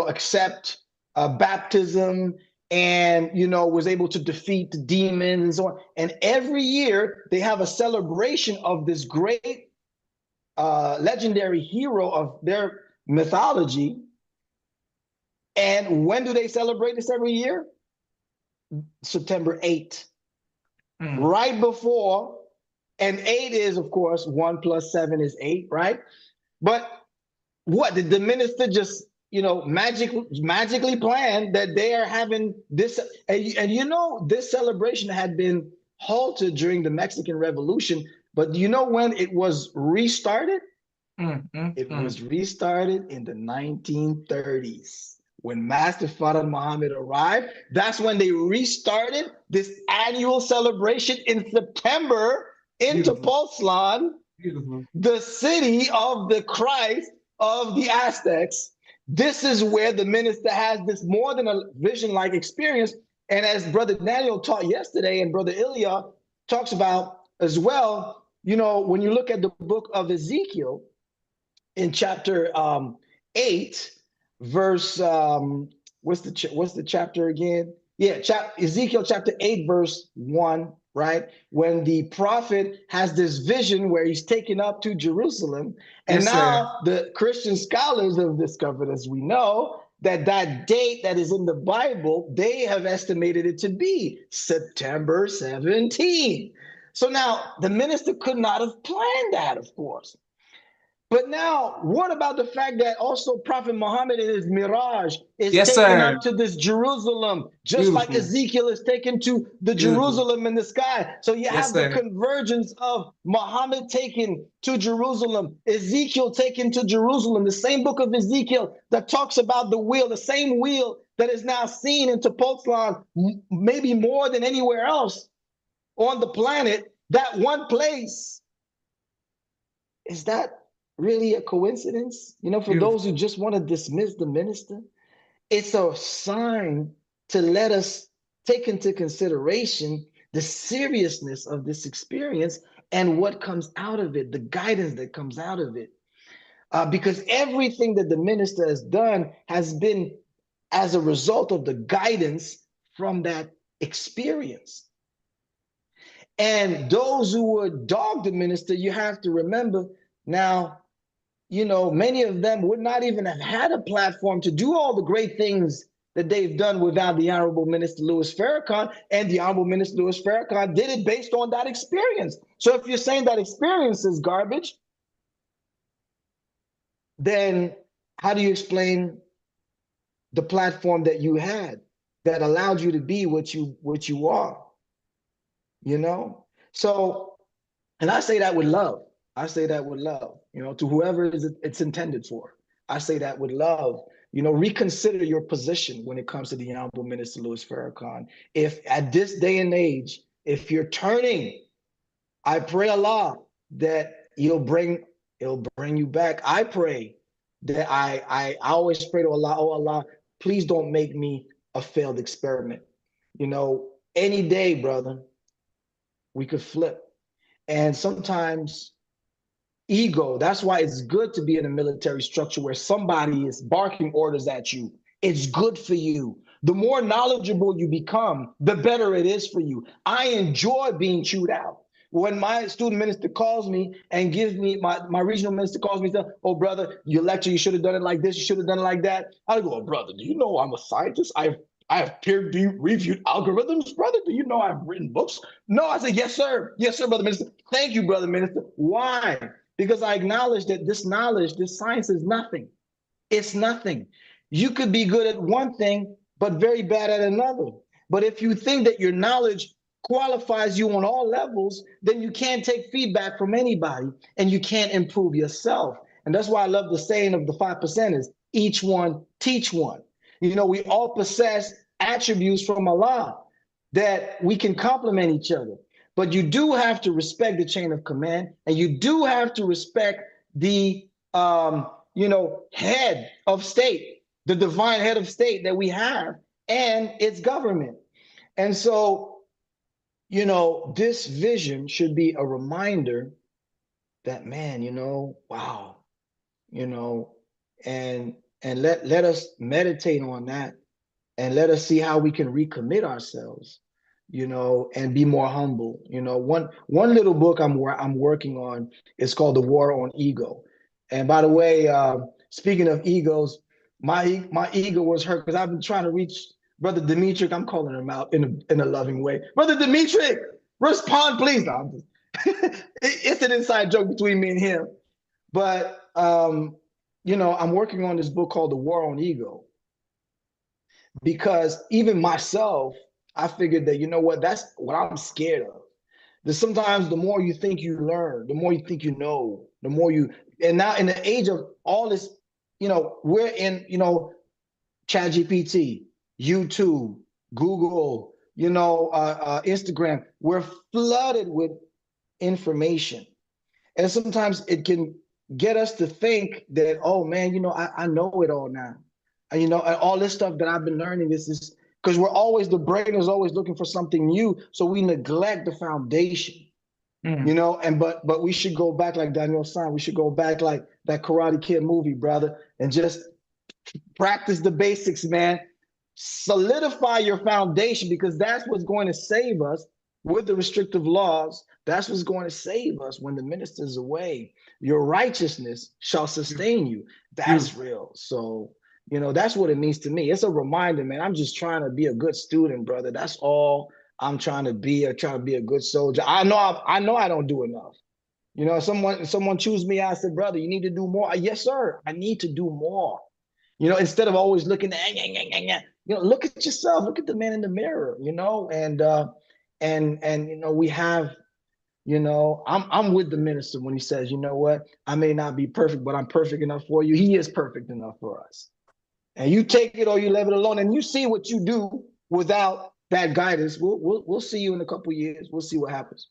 Speaker 2: accept baptism, and, was able to defeat the demons and so on. And every year they have a celebration of this great legendary hero of their mythology. And when do they celebrate this every year? September 8th,
Speaker 1: Mm.
Speaker 2: right before, and 8 is, of course, 1 plus 7 is 8, right? But what did the minister just, magically plan that they are having this? And this celebration had been halted during the Mexican Revolution, but you know when it was restarted?
Speaker 1: Mm. Mm.
Speaker 2: It
Speaker 1: Mm.
Speaker 2: was restarted in the 1930s when Master Farah Muhammad arrived. That's when they restarted this annual celebration in September in
Speaker 1: Beautiful.
Speaker 2: Tepoztlan,
Speaker 1: Beautiful.
Speaker 2: the city of the Christ of the Aztecs. This is where the minister has this more than a vision-like experience. And as Brother Daniel taught yesterday, and Brother Ilya talks about as well, when you look at the book of Ezekiel, in chapter 8, verse what's the chapter again? Yeah, Ezekiel chapter 8, verse 1, right? When the prophet has this vision where he's taken up to Jerusalem, and
Speaker 1: Yes, sir.
Speaker 2: now the Christian scholars have discovered, as we know, that that date that is in the Bible, they have estimated it to be September 17th. So now the minister could not have planned that, of course. But now, what about the fact that also Prophet Muhammad in his Mirage is
Speaker 1: Yes,
Speaker 2: taken
Speaker 1: sir.
Speaker 2: up to this Jerusalem, just like
Speaker 1: Beautiful.
Speaker 2: Ezekiel is taken to the
Speaker 1: Beautiful.
Speaker 2: Jerusalem in the sky. So you
Speaker 1: Yes,
Speaker 2: have the
Speaker 1: sir.
Speaker 2: convergence of Muhammad taken to Jerusalem, Ezekiel taken to Jerusalem, the same book of Ezekiel that talks about the wheel, the same wheel that is now seen in Tepoztlan, maybe more than anywhere else on the planet, that one place, is that really a coincidence? For
Speaker 1: Beautiful.
Speaker 2: those who just want to dismiss the minister, it's a sign to let us take into consideration the seriousness of this experience and what comes out of it, the guidance that comes out of it. Because everything that the minister has done has been as a result of the guidance from that experience. And those who would dog the minister, you have to remember now, many of them would not even have had a platform to do all the great things that they've done without the Honorable Minister Louis Farrakhan. And the Honorable Minister Louis Farrakhan did it based on that experience. So if you're saying that experience is garbage, then how do you explain the platform that you had that allowed you to be what you are? You know? So, and I say that with love. I say that with love, to whoever it's intended for. I say that with love. Reconsider your position when it comes to the Honorable Minister Louis Farrakhan. If at this day and age, if you're turning, I pray Allah that He'll bring you back. I pray that I always pray to Allah, oh Allah, please don't make me a failed experiment. Any day, brother, we could flip. And sometimes ego. That's why it's good to be in a military structure where somebody is barking orders at you. It's good for you. The more knowledgeable you become, the better it is for you. I enjoy being chewed out. When my student minister calls me and gives me, my regional minister calls me and says, oh, brother, your lecture, you should have done it like this, you should have done it like that. I go, oh, brother, do you know I'm a scientist? I have peer-reviewed algorithms, brother. Do you know I've written books? No, I said, yes, sir. Yes, sir, brother minister. Thank you, brother minister. Why? Because I acknowledge that this knowledge, this science is nothing. It's nothing. You could be good at one thing, but very bad at another. But if you think that your knowledge qualifies you on all levels, then you can't take feedback from anybody and you can't improve yourself. And that's why I love the saying of the 5%ers, each one teach one. We all possess attributes from Allah that we can complement each other. But you do have to respect the chain of command, and you do have to respect the head of state, the divine head of state that we have, and its government. And so, this vision should be a reminder that, man, wow, you know, and let us meditate on that, and let us see how we can recommit ourselves, and be more humble. One little book I'm working on is called The War on Ego. And by the way, speaking of egos, my ego was hurt because I've been trying to reach Brother Dimitri. I'm calling him out in a loving way. Brother Dimitri, respond, please. No, it's an inside joke between me and him. But I'm working on this book called The War on Ego, because even myself, I figured that, what, that's what I'm scared of. That sometimes the more you think you learn, the more you think you know, the more you, and now in the age of all this, we're in, ChatGPT, YouTube, Google, Instagram, we're flooded with information. And sometimes it can get us to think that, oh man, I know it all now. And all this stuff that I've been learning is because the brain is always looking for something new. So we neglect the foundation,
Speaker 1: Mm.
Speaker 2: but we should go back like Daniel San. We should go back like that Karate Kid movie, brother, and just practice the basics, man. Solidify your foundation, because that's what's going to save us with the restrictive laws. That's what's going to save us when the minister's away. Your righteousness shall sustain you. That's
Speaker 1: Beautiful.
Speaker 2: real. So, that's what it means to me. It's a reminder, man. I'm just trying to be a good student, brother. That's all I'm trying to be. I'm trying to be a good soldier. I know I don't do enough. Someone choose me. I said, brother, you need to do more. Yes, sir. I need to do more. Instead of always looking at, look at yourself, look at the man in the mirror, and we have, I'm with the minister when he says, what, I may not be perfect, but I'm perfect enough for you. He is perfect enough for us. and you take it or you leave it alone, and you see what you do without that guidance. We'll see you in a couple of years. We'll see what happens.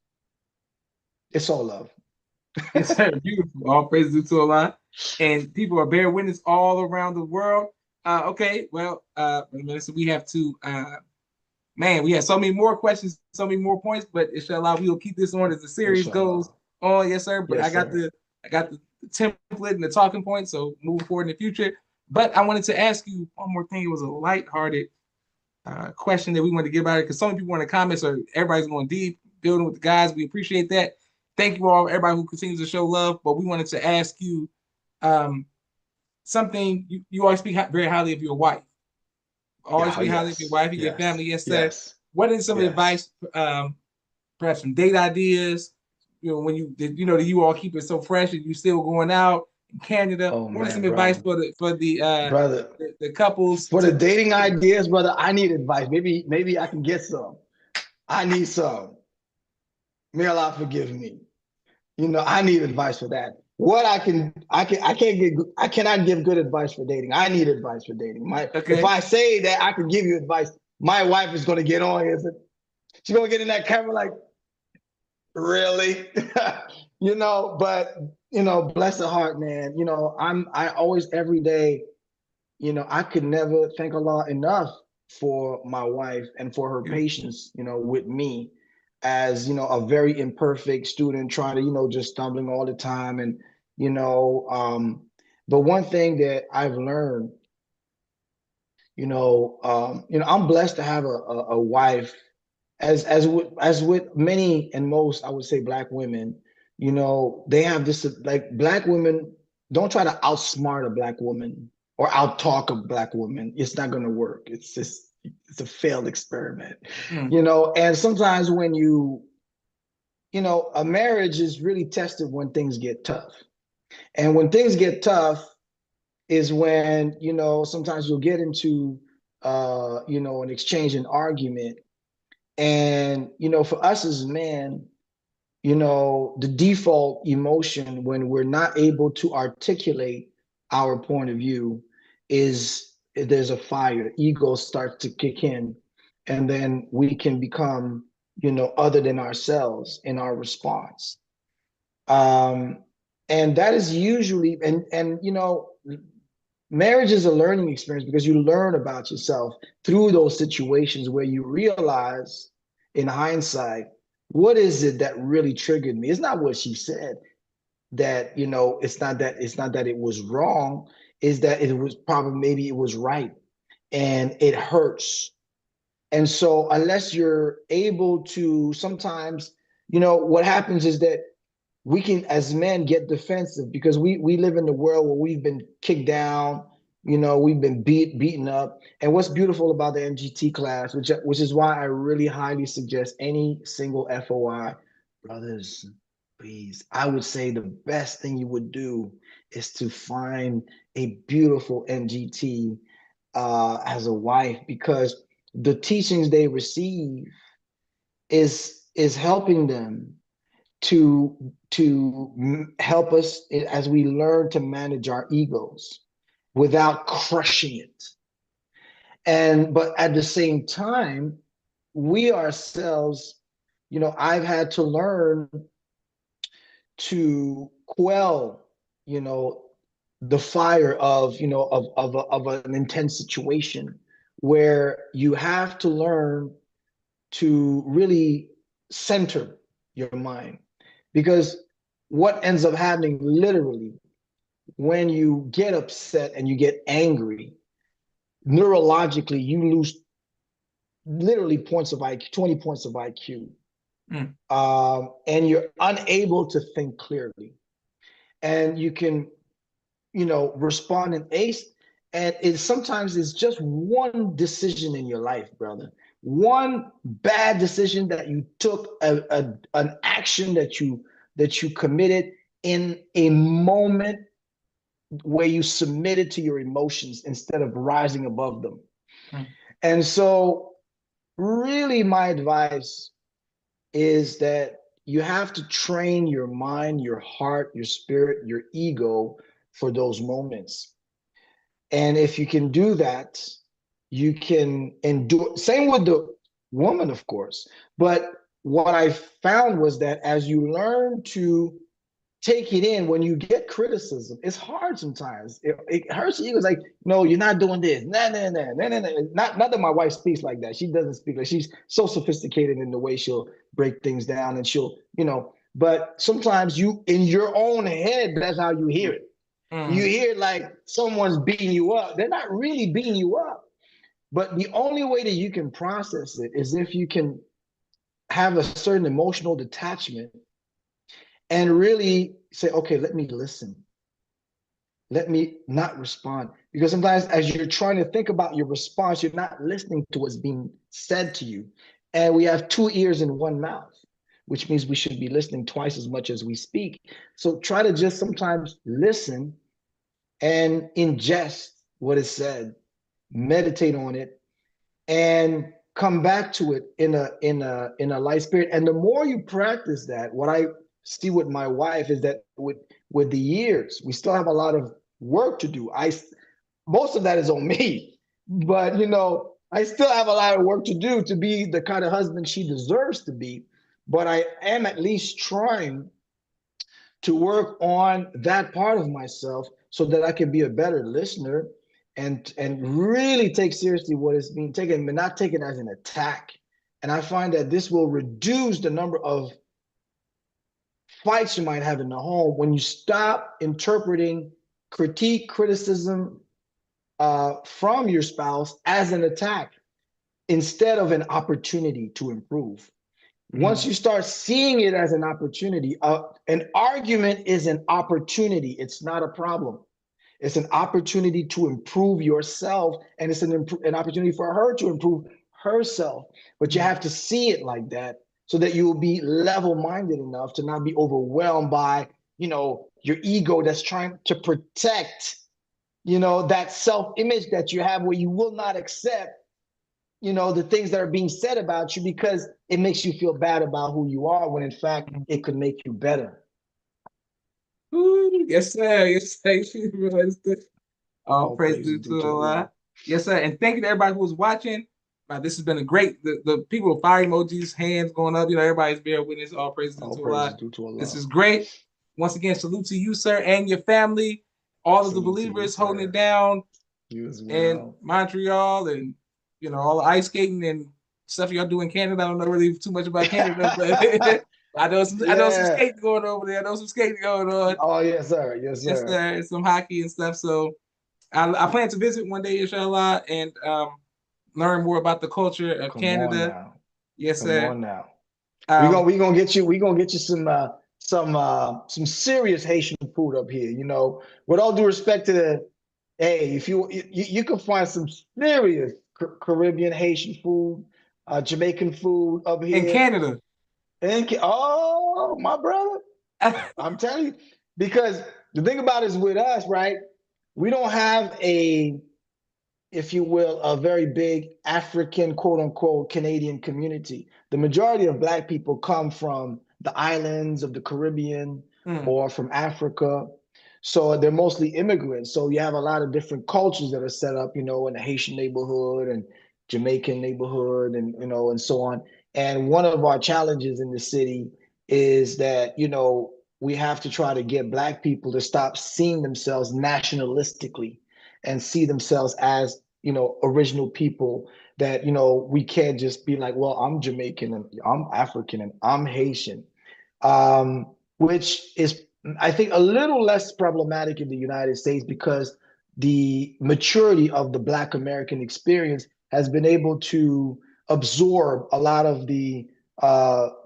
Speaker 2: It's all love.
Speaker 1: Yes, sir. Beautiful. All praise due to Allah. And people are bearing witness all around the world. Okay, well, Melissa, we have to man, we have so many more questions, so many more points, but inshallah, we will keep this on as the series goes
Speaker 2: Inshallah.
Speaker 1: on. Yes, sir. But
Speaker 2: Yes, sir.
Speaker 1: I got the template and the talking point, so moving forward in the future. But I wanted to ask you one more thing. It was a lighthearted question that we wanted to get about it because so many people in the comments are everybody's going deep, building with the guys. We appreciate that. Thank you all, everybody who continues to show love. But we wanted to ask you um, something. You always speak very highly of your wife. Always
Speaker 2: Yeah.
Speaker 1: speak highly of your
Speaker 2: Yes.
Speaker 1: wife and your family.
Speaker 2: Yes.
Speaker 1: Yes, sir.
Speaker 2: Yes.
Speaker 1: What is some
Speaker 2: Yes.
Speaker 1: advice, perhaps some date ideas? You know, when you all keep it so fresh and you still going out in Canada.
Speaker 2: Oh
Speaker 1: What is
Speaker 2: man,
Speaker 1: some advice
Speaker 2: brother.
Speaker 1: for
Speaker 2: Brother.
Speaker 1: the couples
Speaker 2: For the
Speaker 1: to
Speaker 2: dating ideas, brother, I need advice. Maybe I can get some. I need some. May Allah forgive me. I need advice for that. What I can't get, I cannot give good advice for dating. I need advice for dating. If
Speaker 1: okay?
Speaker 2: I say that I can give you advice, my wife is going to get on here. She's going to get in that camera like, really? But bless her heart, man. I always every day, I could never thank Allah enough for my wife and for her patience, with me as, a very imperfect student trying to, just stumbling all the time. And, but one thing that I've learned, I'm blessed to have a wife as with many and most, I would say Black women, they have this, like, Black women don't try to outsmart a Black woman or outtalk a Black woman. It's not going to work. It's a failed experiment,
Speaker 1: Mm,
Speaker 2: and sometimes when a marriage is really tested when things get tough. And when things get tough is when, sometimes you'll get into, an exchange, an argument. And, for us as men, the default emotion when we're not able to articulate our point of view is there's a fire. Ego starts to kick in, and then we can become, other than ourselves in our response. Um, and that is usually, and marriage is a learning experience because you learn about yourself through those situations where you realize in hindsight, what is it that really triggered me? It's not what she said that, it's not that it was wrong, is that it was probably maybe it was right and it hurts. And so unless you're able to sometimes, what happens is that we can as men get defensive because we live in the world where we've been kicked down, we've been beaten up. And what's beautiful about the MGT class, which is why I really highly suggest any single FOI brothers, please, I would say the best thing you would do is to find a beautiful MGT as a wife, because the teachings they receive is helping them to help us as we learn to manage our egos without crushing it. And but at the same time, we ourselves, I've had to learn to quell, you know, the fire of, of an intense situation where you have to learn to really center your mind. Because what ends up happening literally when you get upset and you get angry, neurologically, you lose literally points of IQ, 20 points of IQ.
Speaker 1: mm,
Speaker 2: And you're unable to think clearly. And you can, respond in ace. And it sometimes is just one decision in your life, brother. One bad decision that you took, an action that you committed in a moment where you submitted to your emotions instead of rising above them.
Speaker 1: mm.
Speaker 2: And so, really, my advice is that you have to train your mind, your heart, your spirit, your ego for those moments. And if you can do that, you can endure. Same with the woman, of course. But what I found was that as you learn to take it in, when you get criticism, it's hard sometimes. It hurts you. It's like, no, you're not doing this. Nah, nah, nah, nah, nah, nah. Not that my wife speaks like that. She doesn't speak like, she's so sophisticated in the way she'll break things down, and she'll, but sometimes you in your own head, that's how you hear it. You
Speaker 1: Mm,
Speaker 2: hear it like someone's beating you up. They're not really beating you up. But the only way that you can process it is if you can have a certain emotional detachment and really say, okay, let me listen. Let me not respond. Because sometimes as you're trying to think about your response, you're not listening to what's being said to you. And we have two ears and one mouth, which means we should be listening twice as much as we speak. So try to just sometimes listen and ingest what is said, meditate on it, and come back to it in a light spirit. And the more you practice that, what I see with my wife is that with the years, we still have a lot of work to do. I Most of that is on me, but I still have a lot of work to do to be the kind of husband she deserves to be. But I am at least trying to work on that part of myself so that I can be a better listener and really take seriously what is being taken, but not take it as an attack. And I find that this will reduce the number of fights you might have in the home when you stop interpreting critique, criticism from your spouse as an attack instead of an opportunity to improve. Once
Speaker 1: mm,
Speaker 2: you start seeing it as an opportunity, an argument is an opportunity. It's not a problem. It's an opportunity to improve yourself, and it's an opportunity for her to improve herself. But you
Speaker 1: mm,
Speaker 2: have to see it like that so that you will be level-minded enough to not be overwhelmed by, your ego that's trying to protect, that self-image that you have where you will not accept the things that are being said about you because it makes you feel bad about who you are when in fact
Speaker 1: mm.
Speaker 2: it could make you better.
Speaker 1: Ooh, yes, sir. Yes, sir. You realized it. All
Speaker 2: All
Speaker 1: praise
Speaker 2: praise
Speaker 1: due
Speaker 2: is due
Speaker 1: to
Speaker 2: to
Speaker 1: Allah.
Speaker 2: Allah.
Speaker 1: Yes, sir. And thank you to everybody who was watching. This has been a great, the people with fire emojis, hands going up, everybody's bearing witness. All praise due
Speaker 2: All
Speaker 1: to
Speaker 2: praise is
Speaker 1: Allah.
Speaker 2: due to
Speaker 1: This
Speaker 2: Allah.
Speaker 1: is great. Once again, salute to you, sir, and your family, all of the
Speaker 2: Salute to you,
Speaker 1: believers holding it
Speaker 2: sir.
Speaker 1: down
Speaker 2: You as
Speaker 1: in
Speaker 2: well.
Speaker 1: Montreal and, all the ice skating and stuff y'all do in Canada. I don't know really too much about Canada, but I know some
Speaker 2: Yeah.
Speaker 1: skating going over there. I know some skating going on.
Speaker 2: Oh, yes, sir. Yes,
Speaker 1: Yes,
Speaker 2: sir.
Speaker 1: sir. Some hockey and stuff. So I plan to visit one day, inshallah, and learn more about the culture of
Speaker 2: Come on
Speaker 1: Canada.
Speaker 2: now.
Speaker 1: Yes,
Speaker 2: Come
Speaker 1: sir.
Speaker 2: on now. We're
Speaker 1: Um,
Speaker 2: gonna we gonna get you, some serious Haitian food up here. With all due respect to hey, if you can find some serious Caribbean Haitian food, Jamaican food up
Speaker 1: in
Speaker 2: here.
Speaker 1: Canada.
Speaker 2: And oh, my brother, I'm telling you, because the thing about it is with us, right? We don't have if you will, a very big African, quote unquote, Canadian community. The majority of Black people come from the islands of the Caribbean
Speaker 1: Mm,
Speaker 2: or from Africa. So they're mostly immigrants. So you have a lot of different cultures that are set up, in the Haitian neighborhood and Jamaican neighborhood and so on. And one of our challenges in the city is that, we have to try to get Black people to stop seeing themselves nationalistically and see themselves as original people that we can't just be like, well, I'm Jamaican and I'm African and I'm Haitian, which is, I think, a little less problematic in the United States because the maturity of the Black American experience has been able to absorb a lot of the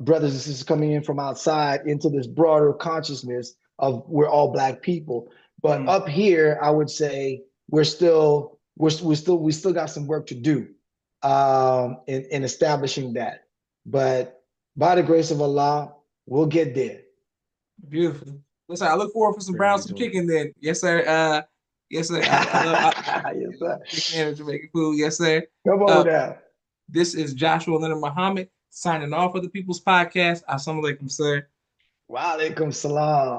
Speaker 2: brothers and sisters coming in from outside into this broader consciousness of we're all Black people. But
Speaker 1: mm.
Speaker 2: up here, I would say we still got some work to do in establishing that. But by the grace of Allah, we'll get there.
Speaker 1: Beautiful. Listen, I look forward for some
Speaker 2: Praise
Speaker 1: brown
Speaker 2: be
Speaker 1: some
Speaker 2: to
Speaker 1: chicken then. Yes, sir. Yes, sir. I love
Speaker 2: yes, sir.
Speaker 1: chicken and Jamaican food. Yes, sir.
Speaker 2: Come
Speaker 1: Uh,
Speaker 2: on now.
Speaker 1: this is Joshua Leonard Muhammad signing off for the People's Podcast. Assalamu alaikum, sir.
Speaker 2: Wa alaikum salam.